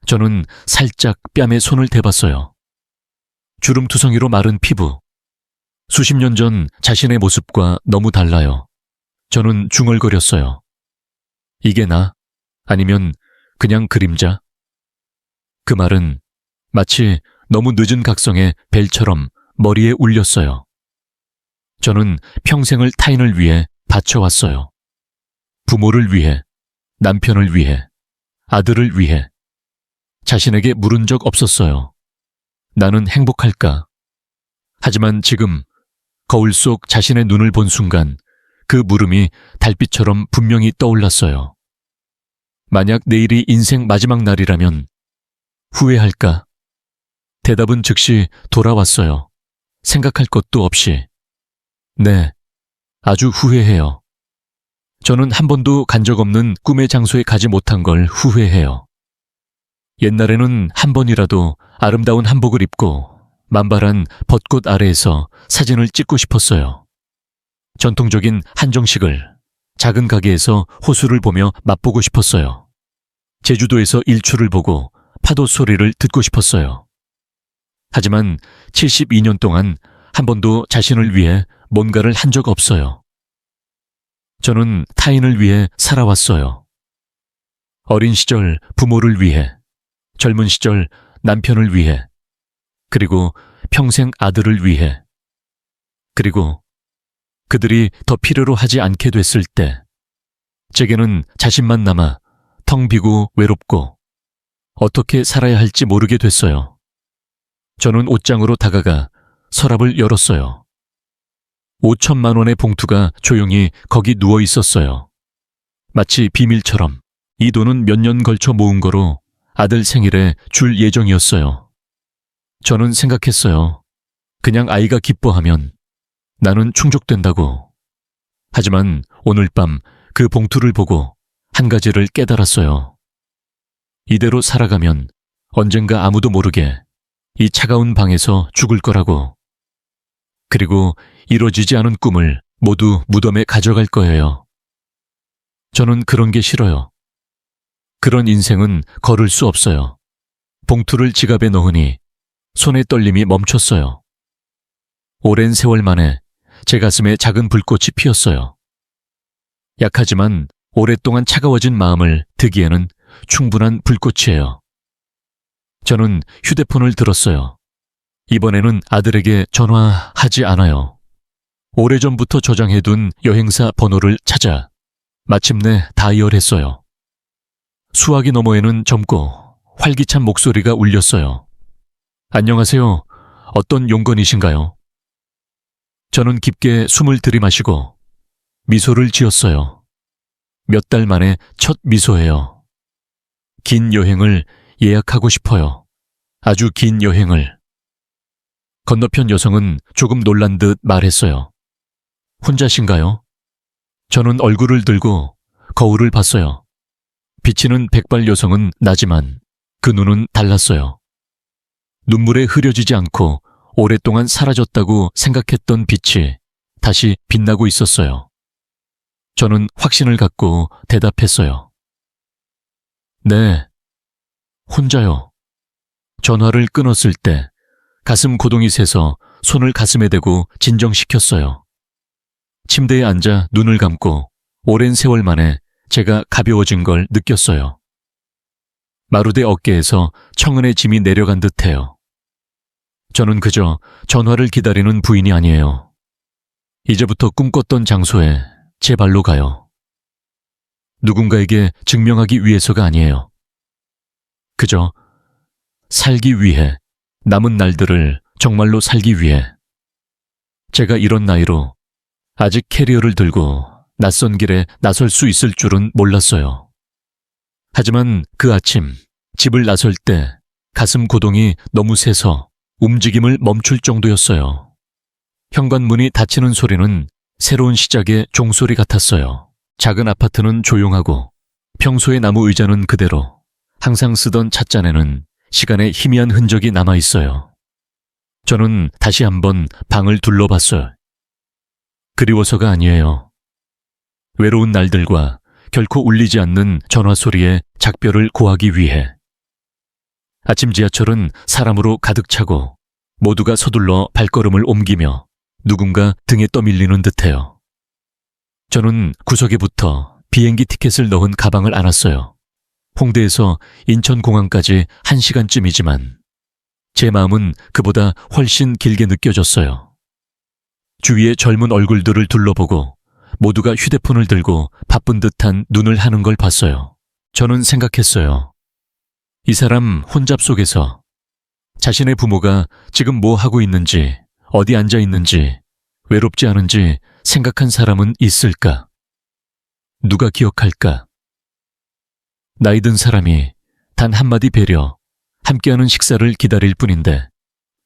저는 살짝 뺨에 손을 대봤어요. 주름투성이로 마른 피부. 수십 년 전 자신의 모습과 너무 달라요. 저는 중얼거렸어요. 이게 나? 아니면 그냥 그림자? 그 말은 마치 너무 늦은 각성의 벨처럼 머리에 울렸어요. 저는 평생을 타인을 위해 바쳐왔어요. 부모를 위해, 남편을 위해, 아들을 위해. 자신에게 물은 적 없었어요. 나는 행복할까? 하지만 지금 거울 속 자신의 눈을 본 순간 그 물음이 달빛처럼 분명히 떠올랐어요. 만약 내일이 인생 마지막 날이라면 후회할까? 대답은 즉시 돌아왔어요. 생각할 것도 없이. 네, 아주 후회해요. 저는 한 번도 간 적 없는 꿈의 장소에 가지 못한 걸 후회해요. 옛날에는 한 번이라도 아름다운 한복을 입고 만발한 벚꽃 아래에서 사진을 찍고 싶었어요. 전통적인 한정식을 작은 가게에서 호수를 보며 맛보고 싶었어요. 제주도에서 일출을 보고 파도 소리를 듣고 싶었어요. 하지만 72년 동안 한 번도 자신을 위해 뭔가를 한 적 없어요. 저는 타인을 위해 살아왔어요. 어린 시절 부모를 위해, 젊은 시절 남편을 위해, 그리고 평생 아들을 위해, 그리고 그들이 더 필요로 하지 않게 됐을 때 제게는 자신만 남아 텅 비고 외롭고 어떻게 살아야 할지 모르게 됐어요. 저는 옷장으로 다가가 서랍을 열었어요. 5천만 원의 봉투가 조용히 거기 누워 있었어요. 마치 비밀처럼 이 돈은 몇 년 걸쳐 모은 거로 아들 생일에 줄 예정이었어요. 저는 생각했어요. 그냥 아이가 기뻐하면 나는 충족된다고. 하지만 오늘 밤 그 봉투를 보고 한 가지를 깨달았어요. 이대로 살아가면 언젠가 아무도 모르게 이 차가운 방에서 죽을 거라고. 그리고 이루어지지 않은 꿈을 모두 무덤에 가져갈 거예요. 저는 그런 게 싫어요. 그런 인생은 걸을 수 없어요. 봉투를 지갑에 넣으니 손의 떨림이 멈췄어요. 오랜 세월 만에 제 가슴에 작은 불꽃이 피었어요. 약하지만 오랫동안 차가워진 마음을 드기에는 충분한 불꽃이에요. 저는 휴대폰을 들었어요. 이번에는 아들에게 전화하지 않아요. 오래전부터 저장해둔 여행사 번호를 찾아 마침내 다이얼했어요. 수화기 너머에는 젊고 활기찬 목소리가 울렸어요. 안녕하세요. 어떤 용건이신가요? 저는 깊게 숨을 들이마시고 미소를 지었어요. 몇 달 만에 첫 미소예요. 긴 여행을 예약하고 싶어요. 아주 긴 여행을. 건너편 여성은 조금 놀란 듯 말했어요. 혼자신가요? 저는 얼굴을 들고 거울을 봤어요. 비치는 백발 여성은 나지만 그 눈은 달랐어요. 눈물에 흐려지지 않고 오랫동안 사라졌다고 생각했던 빛이 다시 빛나고 있었어요. 저는 확신을 갖고 대답했어요. 네, 혼자요. 전화를 끊었을 때 가슴 고동이 새서 손을 가슴에 대고 진정시켰어요. 침대에 앉아 눈을 감고 오랜 세월 만에 제가 가벼워진 걸 느꼈어요. 마루대 어깨에서 청은의 짐이 내려간 듯해요. 저는 그저 전화를 기다리는 부인이 아니에요. 이제부터 꿈꿨던 장소에 제 발로 가요. 누군가에게 증명하기 위해서가 아니에요. 그저 살기 위해, 남은 날들을 정말로 살기 위해. 제가 이런 나이로 아직 캐리어를 들고 낯선 길에 나설 수 있을 줄은 몰랐어요. 하지만 그 아침 집을 나설 때 가슴 고동이 너무 세서 움직임을 멈출 정도였어요. 현관문이 닫히는 소리는 새로운 시작의 종소리 같았어요. 작은 아파트는 조용하고 평소의 나무 의자는 그대로, 항상 쓰던 찻잔에는 시간의 희미한 흔적이 남아있어요. 저는 다시 한번 방을 둘러봤어요. 그리워서가 아니에요. 외로운 날들과 결코 울리지 않는 전화 소리에 작별을 고하기 위해. 아침 지하철은 사람으로 가득 차고 모두가 서둘러 발걸음을 옮기며 누군가 등에 떠밀리는 듯해요. 저는 구석에 붙어 비행기 티켓을 넣은 가방을 안았어요. 홍대에서 인천공항까지 1시간쯤이지만 제 마음은 그보다 훨씬 길게 느껴졌어요. 주위의 젊은 얼굴들을 둘러보고 모두가 휴대폰을 들고 바쁜 듯한 눈을 하는 걸 봤어요. 저는 생각했어요. 이 사람 혼잡 속에서 자신의 부모가 지금 뭐 하고 있는지, 어디 앉아 있는지, 외롭지 않은지 생각한 사람은 있을까? 누가 기억할까? 나이 든 사람이 단 한마디 배려, 함께하는 식사를 기다릴 뿐인데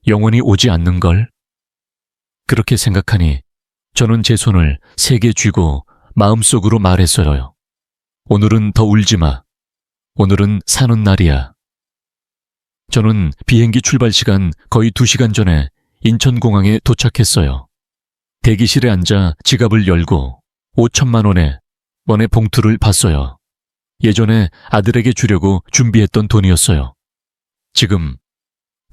영원히 오지 않는 걸? 그렇게 생각하니 저는 제 손을 세게 쥐고 마음속으로 말했어요. 오늘은 더 울지 마. 오늘은 사는 날이야. 저는 비행기 출발 시간 거의 2시간 전에 인천공항에 도착했어요. 대기실에 앉아 지갑을 열고 5천만 원의 봉투를 봤어요. 예전에 아들에게 주려고 준비했던 돈이었어요. 지금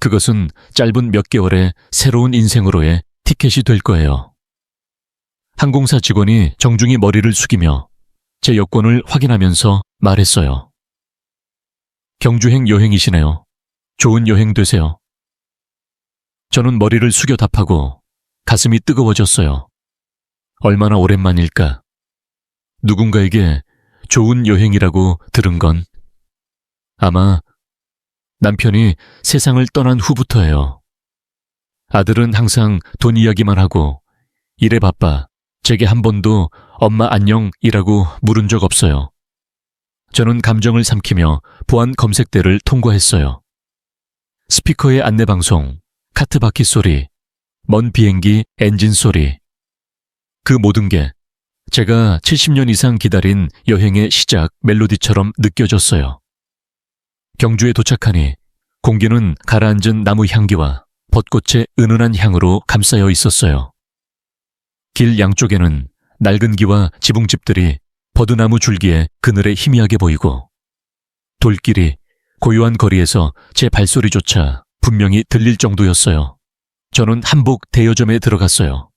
그것은 짧은 몇 개월의 새로운 인생으로의 티켓이 될 거예요. 항공사 직원이 정중히 머리를 숙이며 제 여권을 확인하면서 말했어요. 경주행 여행이시네요. 좋은 여행 되세요. 저는 머리를 숙여 답하고 가슴이 뜨거워졌어요. 얼마나 오랜만일까. 누군가에게 좋은 여행이라고 들은 건 아마 남편이 세상을 떠난 후부터예요. 아들은 항상 돈 이야기만 하고 일에 바빠 제게 한 번도 엄마 안녕이라고 물은 적 없어요. 저는 감정을 삼키며 보안 검색대를 통과했어요. 스피커의 안내방송, 카트 바퀴 소리, 먼 비행기 엔진 소리. 그 모든 게 제가 70년 이상 기다린 여행의 시작 멜로디처럼 느껴졌어요. 경주에 도착하니 공기는 가라앉은 나무 향기와 벚꽃의 은은한 향으로 감싸여 있었어요. 길 양쪽에는 낡은 기와 지붕집들이 버드나무 줄기에 그늘에 희미하게 보이고 돌길이 고요한 거리에서 제 발소리조차 분명히 들릴 정도였어요. 저는 한복 대여점에 들어갔어요.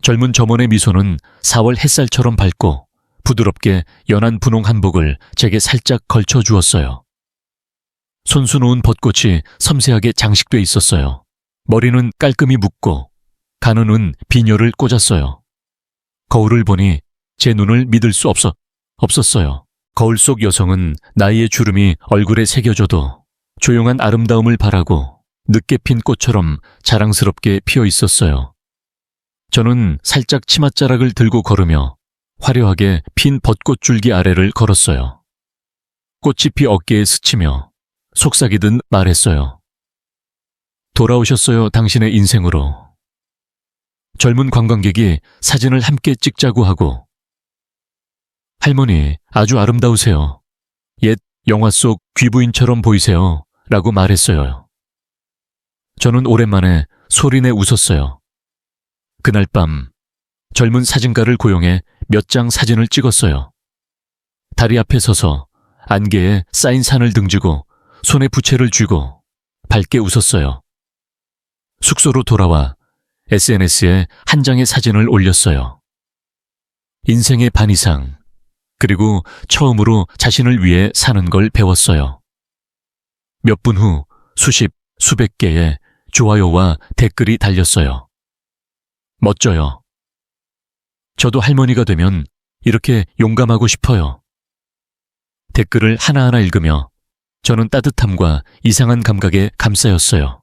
젊은 점원의 미소는 4월 햇살처럼 밝고 부드럽게 연한 분홍 한복을 제게 살짝 걸쳐 주었어요. 손수 놓은 벚꽃이 섬세하게 장식돼 있었어요. 머리는 깔끔히 묶고 가는은 비녀를 꽂았어요. 거울을 보니 제 눈을 믿을 수 없었어요. 거울 속 여성은 나이의 주름이 얼굴에 새겨져도 조용한 아름다움을 바라고 늦게 핀 꽃처럼 자랑스럽게 피어 있었어요. 저는 살짝 치맛자락을 들고 걸으며 화려하게 핀 벚꽃 줄기 아래를 걸었어요. 꽃잎이 어깨에 스치며 속삭이듯 말했어요. 돌아오셨어요, 당신의 인생으로. 젊은 관광객이 사진을 함께 찍자고 하고 할머니, 아주 아름다우세요. 옛 영화 속 귀부인처럼 보이세요. 라고 말했어요. 저는 오랜만에 소리내 웃었어요. 그날 밤 젊은 사진가를 고용해 몇 장 사진을 찍었어요. 다리 앞에 서서 안개에 쌓인 산을 등지고 손에 부채를 쥐고 밝게 웃었어요. 숙소로 돌아와 SNS에 한 장의 사진을 올렸어요. 인생의 반 이상, 그리고 처음으로 자신을 위해 사는 걸 배웠어요. 몇 분 후 수십, 수백 개의 좋아요와 댓글이 달렸어요. 멋져요. 저도 할머니가 되면 이렇게 용감하고 싶어요. 댓글을 하나하나 읽으며 저는 따뜻함과 이상한 감각에 감싸였어요.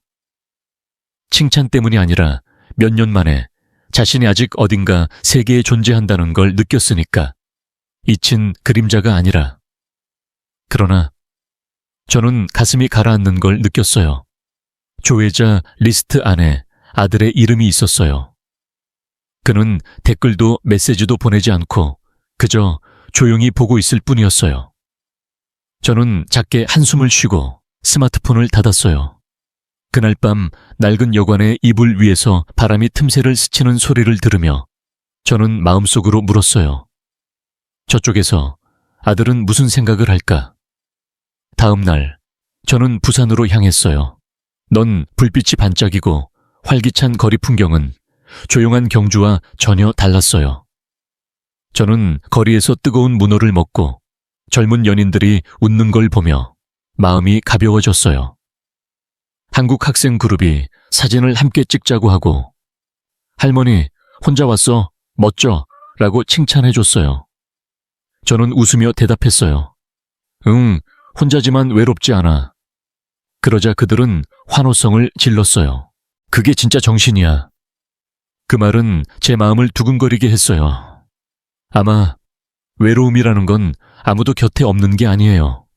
칭찬 때문이 아니라 몇 년 만에 자신이 아직 어딘가 세계에 존재한다는 걸 느꼈으니까 잊힌 그림자가 아니라. 그러나 저는 가슴이 가라앉는 걸 느꼈어요. 조회자 리스트 안에 아들의 이름이 있었어요. 그는 댓글도 메시지도 보내지 않고 그저 조용히 보고 있을 뿐이었어요. 저는 작게 한숨을 쉬고 스마트폰을 닫았어요. 그날 밤 낡은 여관의 이불 위에서 바람이 틈새를 스치는 소리를 들으며 저는 마음속으로 물었어요. 저쪽에서 아들은 무슨 생각을 할까? 다음 날 저는 부산으로 향했어요. 넌 불빛이 반짝이고 활기찬 거리 풍경은 조용한 경주와 전혀 달랐어요. 저는 거리에서 뜨거운 문어를 먹고 젊은 연인들이 웃는 걸 보며 마음이 가벼워졌어요. 한국 학생 그룹이 사진을 함께 찍자고 하고 할머니, 혼자 왔어? 멋져? 라고 칭찬해줬어요. 저는 웃으며 대답했어요. 응, 혼자지만 외롭지 않아. 그러자 그들은 환호성을 질렀어요. 그게 진짜 정신이야. 그 말은 제 마음을 두근거리게 했어요. 아마 외로움이라는 건 아무도 곁에 없는 게 아니에요.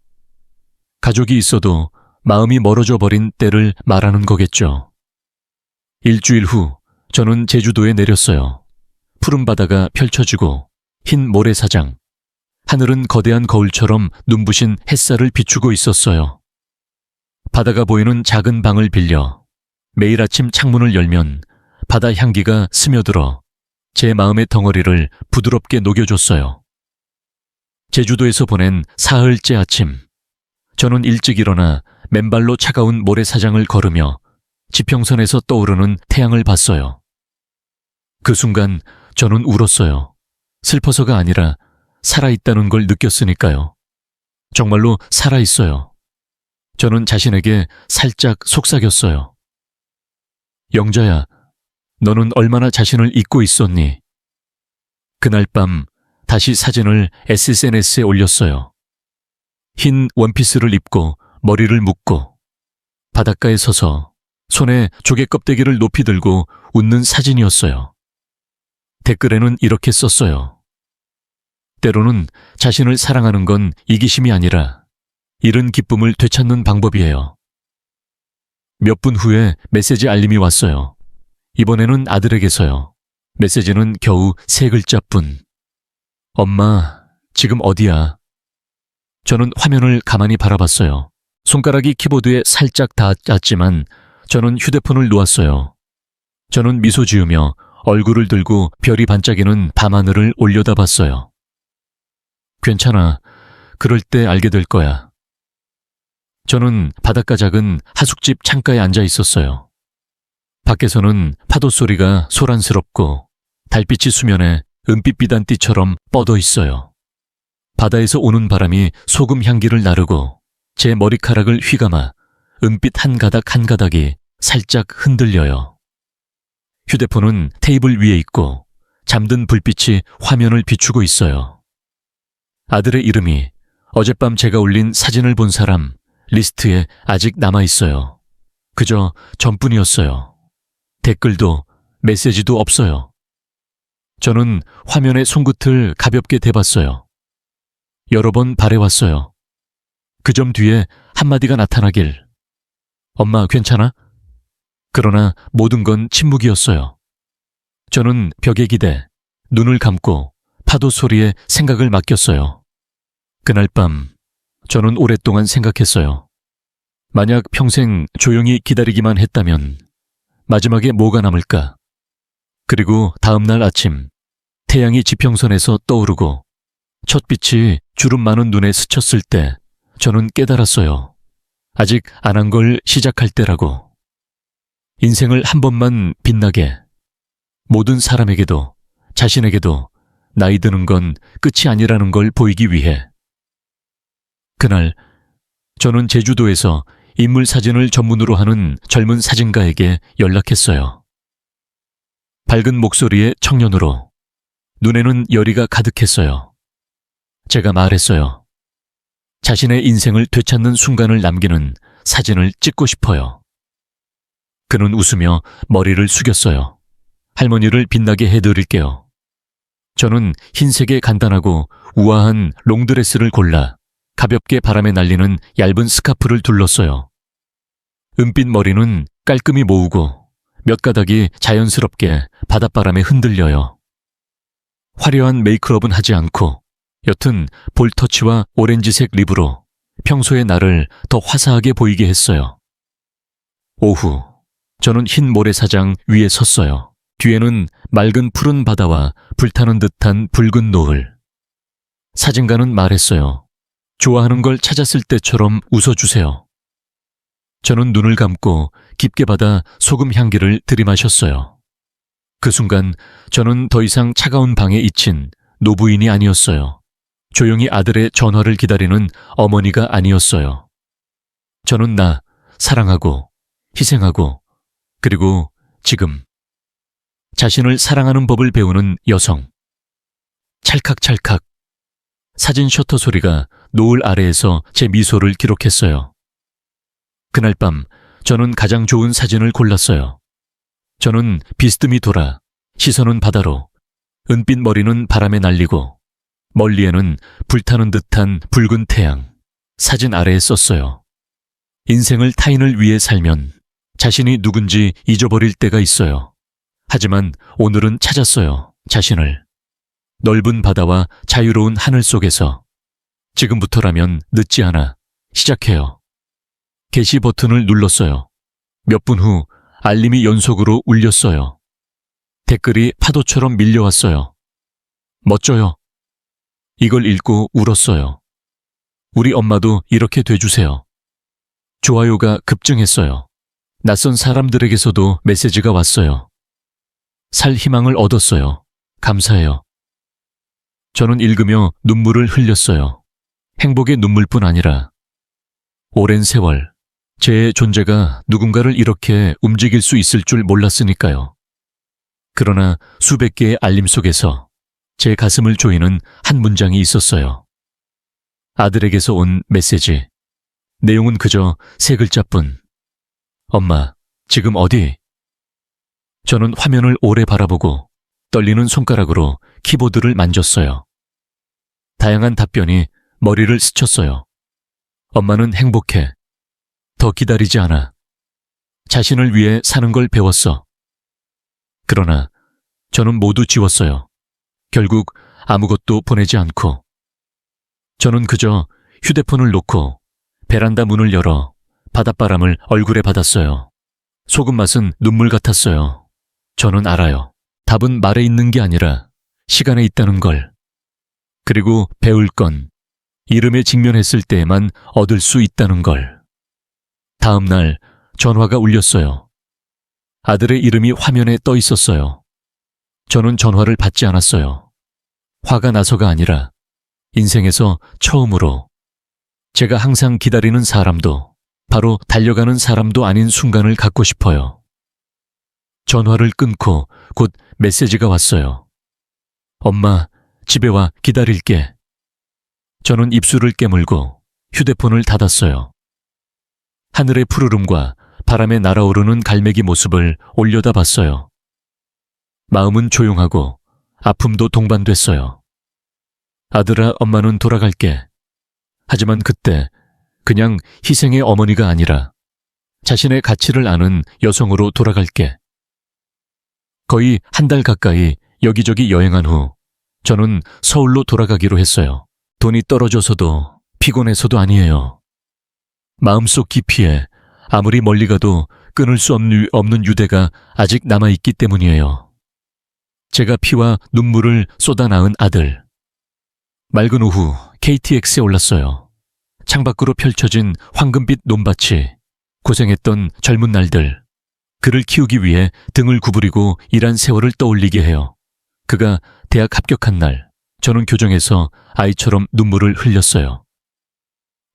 가족이 있어도 마음이 멀어져 버린 때를 말하는 거겠죠. 일주일 후 저는 제주도에 내렸어요. 푸른 바다가 펼쳐지고 흰 모래사장, 하늘은 거대한 거울처럼 눈부신 햇살을 비추고 있었어요. 바다가 보이는 작은 방을 빌려 매일 아침 창문을 열면 바다 향기가 스며들어 제 마음의 덩어리를 부드럽게 녹여줬어요. 제주도에서 보낸 사흘째 아침, 저는 일찍 일어나 맨발로 차가운 모래사장을 걸으며 지평선에서 떠오르는 태양을 봤어요. 그 순간 저는 울었어요. 슬퍼서가 아니라 살아있다는 걸 느꼈으니까요. 정말로 살아있어요. 저는 자신에게 살짝 속삭였어요. 영자야, 너는 얼마나 자신을 잊고 있었니? 그날 밤 다시 사진을 SNS에 올렸어요. 흰 원피스를 입고 머리를 묶고 바닷가에 서서 손에 조개 껍데기를 높이 들고 웃는 사진이었어요. 댓글에는 이렇게 썼어요. 때로는 자신을 사랑하는 건 이기심이 아니라 잃은 기쁨을 되찾는 방법이에요. 몇 분 후에 메시지 알림이 왔어요. 이번에는 아들에게서요. 메시지는 겨우 3글자뿐. 엄마, 지금 어디야? 저는 화면을 가만히 바라봤어요. 손가락이 키보드에 살짝 닿았지만 저는 휴대폰을 놓았어요. 저는 미소 지으며 얼굴을 들고 별이 반짝이는 밤하늘을 올려다봤어요. 괜찮아. 그럴 때 알게 될 거야. 저는 바닷가 작은 하숙집 창가에 앉아 있었어요. 밖에서는 파도 소리가 소란스럽고 달빛이 수면에 은빛비단 띠처럼 뻗어 있어요. 바다에서 오는 바람이 소금 향기를 나르고 제 머리카락을 휘감아 은빛 한 가닥 한 가닥이 살짝 흔들려요. 휴대폰은 테이블 위에 있고 잠든 불빛이 화면을 비추고 있어요. 아들의 이름이 어젯밤 제가 올린 사진을 본 사람 리스트에 아직 남아있어요. 그저 전뿐이었어요. 댓글도 메시지도 없어요. 저는 화면의 손끝을 가볍게 대봤어요. 여러 번 바래왔어요. 그 점 뒤에 한마디가 나타나길. 엄마 괜찮아? 그러나 모든 건 침묵이었어요. 저는 벽에 기대 눈을 감고 파도 소리에 생각을 맡겼어요. 그날 밤 저는 오랫동안 생각했어요. 만약 평생 조용히 기다리기만 했다면 마지막에 뭐가 남을까? 그리고 다음 날 아침 태양이 지평선에서 떠오르고 첫 빛이 주름 많은 눈에 스쳤을 때 저는 깨달았어요. 아직 안 한 걸 시작할 때라고. 인생을 한 번만 빛나게. 모든 사람에게도 자신에게도 나이 드는 건 끝이 아니라는 걸 보이기 위해. 그날 저는 제주도에서 인물 사진을 전문으로 하는 젊은 사진가에게 연락했어요. 밝은 목소리의 청년으로 눈에는 열의가 가득했어요. 제가 말했어요. 자신의 인생을 되찾는 순간을 남기는 사진을 찍고 싶어요. 그는 웃으며 머리를 숙였어요. 할머니를 빛나게 해드릴게요. 저는 흰색의 간단하고 우아한 롱드레스를 골라 가볍게 바람에 날리는 얇은 스카프를 둘렀어요. 은빛 머리는 깔끔히 모으고 몇 가닥이 자연스럽게 바닷바람에 흔들려요. 화려한 메이크업은 하지 않고 옅은 볼터치와 오렌지색 립으로 평소의 나를 더 화사하게 보이게 했어요. 오후, 저는 흰 모래사장 위에 섰어요. 뒤에는 맑은 푸른 바다와 불타는 듯한 붉은 노을. 사진가는 말했어요. 좋아하는 걸 찾았을 때처럼 웃어주세요. 저는 눈을 감고 깊게 받아 소금 향기를 들이마셨어요. 그 순간 저는 더 이상 차가운 방에 잊힌 노부인이 아니었어요. 조용히 아들의 전화를 기다리는 어머니가 아니었어요. 저는 나 사랑하고 희생하고 그리고 지금 자신을 사랑하는 법을 배우는 여성. 찰칵찰칵. 사진 셔터 소리가 노을 아래에서 제 미소를 기록했어요. 그날 밤 저는 가장 좋은 사진을 골랐어요. 저는 비스듬히 돌아 시선은 바다로, 은빛 머리는 바람에 날리고 멀리에는 불타는 듯한 붉은 태양, 사진 아래에 썼어요. 인생을 타인을 위해 살면 자신이 누군지 잊어버릴 때가 있어요. 하지만 오늘은 찾았어요, 자신을. 넓은 바다와 자유로운 하늘 속에서. 지금부터라면 늦지 않아. 시작해요. 게시 버튼을 눌렀어요. 몇 분 후 알림이 연속으로 울렸어요. 댓글이 파도처럼 밀려왔어요. 멋져요. 이걸 읽고 울었어요. 우리 엄마도 이렇게 돼주세요. 좋아요가 급증했어요. 낯선 사람들에게서도 메시지가 왔어요. 살 희망을 얻었어요. 감사해요. 저는 읽으며 눈물을 흘렸어요. 행복의 눈물뿐 아니라 오랜 세월 제 존재가 누군가를 이렇게 움직일 수 있을 줄 몰랐으니까요. 그러나 수백 개의 알림 속에서 제 가슴을 조이는 한 문장이 있었어요. 아들에게서 온 메시지. 내용은 그저 세 글자뿐. 엄마, 지금 어디? 저는 화면을 오래 바라보고 떨리는 손가락으로 키보드를 만졌어요. 다양한 답변이 머리를 스쳤어요. 엄마는 행복해. 더 기다리지 않아. 자신을 위해 사는 걸 배웠어. 그러나 저는 모두 지웠어요. 결국 아무것도 보내지 않고. 저는 그저 휴대폰을 놓고 베란다 문을 열어 바닷바람을 얼굴에 받았어요. 소금 맛은 눈물 같았어요. 저는 알아요. 답은 말에 있는 게 아니라 시간에 있다는 걸. 그리고 배울 건 이름에 직면했을 때에만 얻을 수 있다는 걸. 다음 날 전화가 울렸어요. 아들의 이름이 화면에 떠 있었어요. 저는 전화를 받지 않았어요. 화가 나서가 아니라 인생에서 처음으로 제가 항상 기다리는 사람도 바로 달려가는 사람도 아닌 순간을 갖고 싶어요. 전화를 끊고 곧 메시지가 왔어요. 엄마, 집에 와 기다릴게. 저는 입술을 깨물고 휴대폰을 닫았어요. 하늘의 푸르름과 바람에 날아오르는 갈매기 모습을 올려다봤어요. 마음은 조용하고 아픔도 동반됐어요. 아들아, 엄마는 돌아갈게. 하지만 그때 그냥 희생의 어머니가 아니라 자신의 가치를 아는 여성으로 돌아갈게. 거의 한 달 가까이 여기저기 여행한 후 저는 서울로 돌아가기로 했어요. 돈이 떨어져서도 피곤해서도 아니에요. 마음속 깊이에 아무리 멀리 가도 끊을 수 없는 유대가 아직 남아있기 때문이에요. 제가 피와 눈물을 쏟아 낳은 아들. 맑은 오후 KTX에 올랐어요. 창밖으로 펼쳐진 황금빛 논밭이 고생했던 젊은 날들. 그를 키우기 위해 등을 구부리고 일한 세월을 떠올리게 해요. 그가 대학 합격한 날, 저는 교정에서 아이처럼 눈물을 흘렸어요.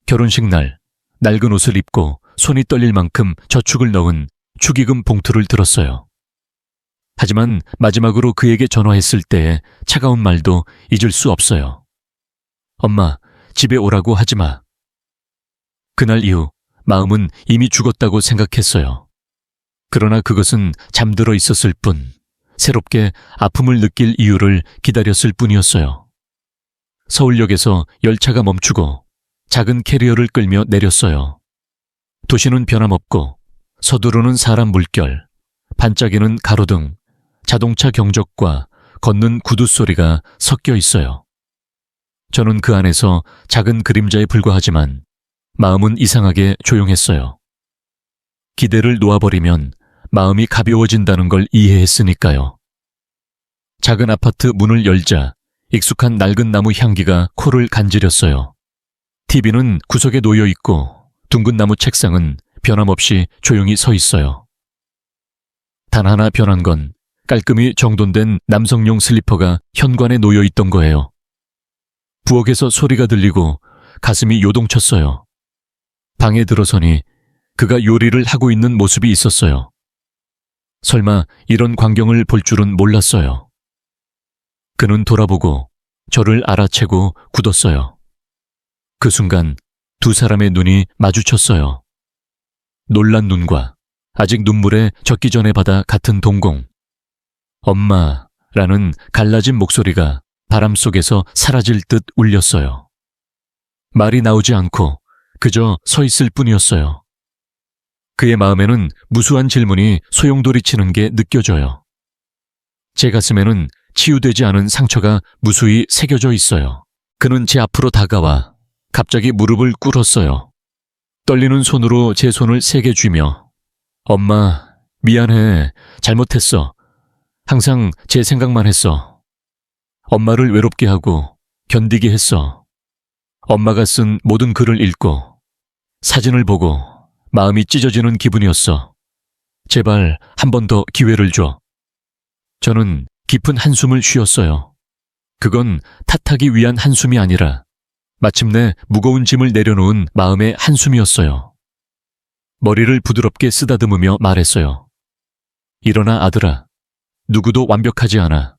결혼식 날, 낡은 옷을 입고 손이 떨릴 만큼 저축을 넣은 축의금 봉투를 들었어요. 하지만 마지막으로 그에게 전화했을 때의 차가운 말도 잊을 수 없어요. 엄마, 집에 오라고 하지 마. 그날 이후 마음은 이미 죽었다고 생각했어요. 그러나 그것은 잠들어 있었을 뿐, 새롭게 아픔을 느낄 이유를 기다렸을 뿐이었어요. 서울역에서 열차가 멈추고 작은 캐리어를 끌며 내렸어요. 도시는 변함없고 서두르는 사람 물결, 반짝이는 가로등, 자동차 경적과 걷는 구두 소리가 섞여 있어요. 저는 그 안에서 작은 그림자에 불과하지만 마음은 이상하게 조용했어요. 기대를 놓아버리면 마음이 가벼워진다는 걸 이해했으니까요. 작은 아파트 문을 열자 익숙한 낡은 나무 향기가 코를 간지렸어요. TV는 구석에 놓여 있고 둥근 나무 책상은 변함없이 조용히 서 있어요. 단 하나 변한 건 깔끔히 정돈된 남성용 슬리퍼가 현관에 놓여 있던 거예요. 부엌에서 소리가 들리고 가슴이 요동쳤어요. 방에 들어서니 그가 요리를 하고 있는 모습이 있었어요. 설마 이런 광경을 볼 줄은 몰랐어요. 그는 돌아보고 저를 알아채고 굳었어요. 그 순간 두 사람의 눈이 마주쳤어요. 놀란 눈과 아직 눈물에 젖기 전의 바다 같은 동공. 엄마라는 갈라진 목소리가 바람 속에서 사라질 듯 울렸어요. 말이 나오지 않고 그저 서 있을 뿐이었어요. 그의 마음에는 무수한 질문이 소용돌이치는 게 느껴져요. 제 가슴에는 치유되지 않은 상처가 무수히 새겨져 있어요. 그는 제 앞으로 다가와 갑자기 무릎을 꿇었어요. 떨리는 손으로 제 손을 세게 쥐며 엄마, 미안해. 잘못했어. 항상 제 생각만 했어. 엄마를 외롭게 하고 견디게 했어. 엄마가 쓴 모든 글을 읽고 사진을 보고 마음이 찢어지는 기분이었어. 제발 한 번 더 기회를 줘. 저는 깊은 한숨을 쉬었어요. 그건 탓하기 위한 한숨이 아니라 마침내 무거운 짐을 내려놓은 마음의 한숨이었어요. 머리를 부드럽게 쓰다듬으며 말했어요. 일어나 아들아. 누구도 완벽하지 않아.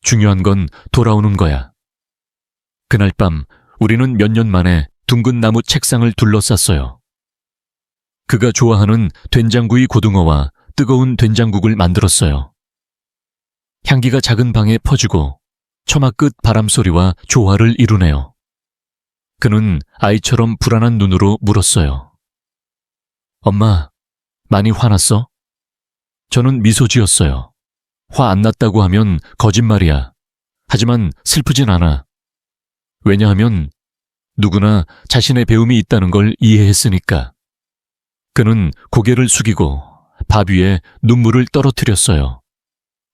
중요한 건 돌아오는 거야. 그날 밤 우리는 몇 년 만에 둥근 나무 책상을 둘러쌌어요. 그가 좋아하는 된장구이 고등어와 뜨거운 된장국을 만들었어요. 향기가 작은 방에 퍼지고 처마 끝 바람소리와 조화를 이루네요. 그는 아이처럼 불안한 눈으로 물었어요. 엄마, 많이 화났어? 저는 미소 지었어요. 화 안 났다고 하면 거짓말이야. 하지만 슬프진 않아. 왜냐하면 누구나 자신의 배움이 있다는 걸 이해했으니까. 그는 고개를 숙이고 밥 위에 눈물을 떨어뜨렸어요.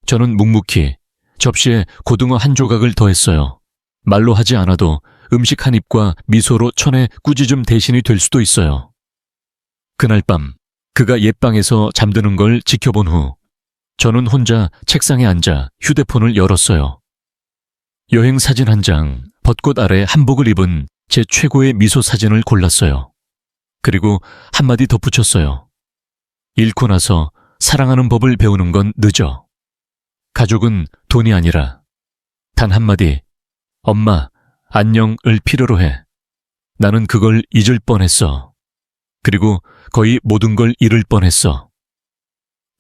저는 묵묵히 접시에 고등어 한 조각을 더했어요. 말로 하지 않아도 음식 한 입과 미소로 천의 꾸짖음 대신이 될 수도 있어요. 그날 밤 그가 옛방에서 잠드는 걸 지켜본 후 저는 혼자 책상에 앉아 휴대폰을 열었어요. 여행 사진 한 장, 벚꽃 아래 한복을 입은 제 최고의 미소 사진을 골랐어요. 그리고 한마디 덧붙였어요. 잃고 나서 사랑하는 법을 배우는 건 늦어. 가족은 돈이 아니라 단 한마디 엄마, 안녕을 필요로 해. 나는 그걸 잊을 뻔했어. 그리고 거의 모든 걸 잃을 뻔했어.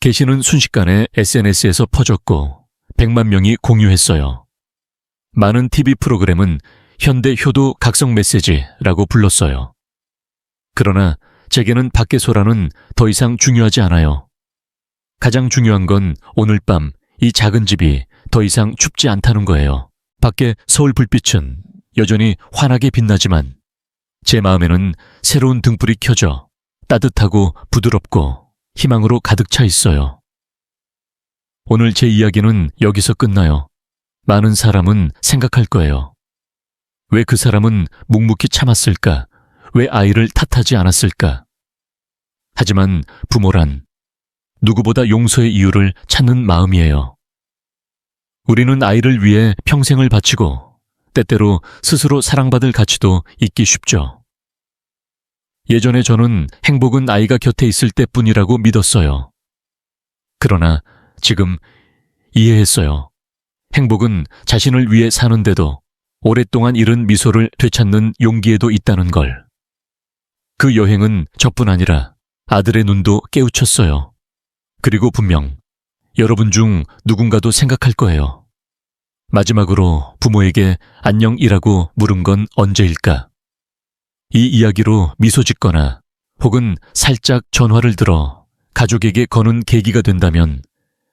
게시는 순식간에 SNS에서 퍼졌고 100만 명이 공유했어요. 많은 TV 프로그램은 현대 효도 각성 메시지라고 불렀어요. 그러나 제게는 밖의 소라는 더 이상 중요하지 않아요. 가장 중요한 건 오늘 밤 이 작은 집이 더 이상 춥지 않다는 거예요. 밖에 서울 불빛은 여전히 환하게 빛나지만 제 마음에는 새로운 등불이 켜져 따뜻하고 부드럽고 희망으로 가득 차 있어요. 오늘 제 이야기는 여기서 끝나요. 많은 사람은 생각할 거예요. 왜 그 사람은 묵묵히 참았을까? 왜 아이를 탓하지 않았을까? 하지만 부모란 누구보다 용서의 이유를 찾는 마음이에요. 우리는 아이를 위해 평생을 바치고 때때로 스스로 사랑받을 가치도 잊기 쉽죠. 예전에 저는 행복은 아이가 곁에 있을 때뿐이라고 믿었어요. 그러나 지금 이해했어요. 행복은 자신을 위해 사는데도 오랫동안 잃은 미소를 되찾는 용기에도 있다는 걸. 그 여행은 저뿐 아니라 아들의 눈도 깨우쳤어요. 그리고 분명 여러분 중 누군가도 생각할 거예요. 마지막으로 부모에게 안녕이라고 물은 건 언제일까? 이 이야기로 미소 짓거나 혹은 살짝 전화를 들어 가족에게 거는 계기가 된다면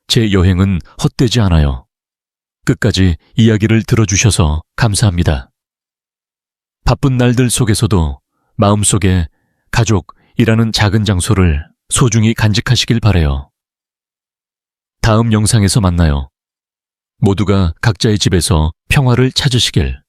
제 여행은 헛되지 않아요. 끝까지 이야기를 들어주셔서 감사합니다. 바쁜 날들 속에서도 마음속에 가족이라는 작은 장소를 소중히 간직하시길 바라요. 다음 영상에서 만나요. 모두가 각자의 집에서 평화를 찾으시길.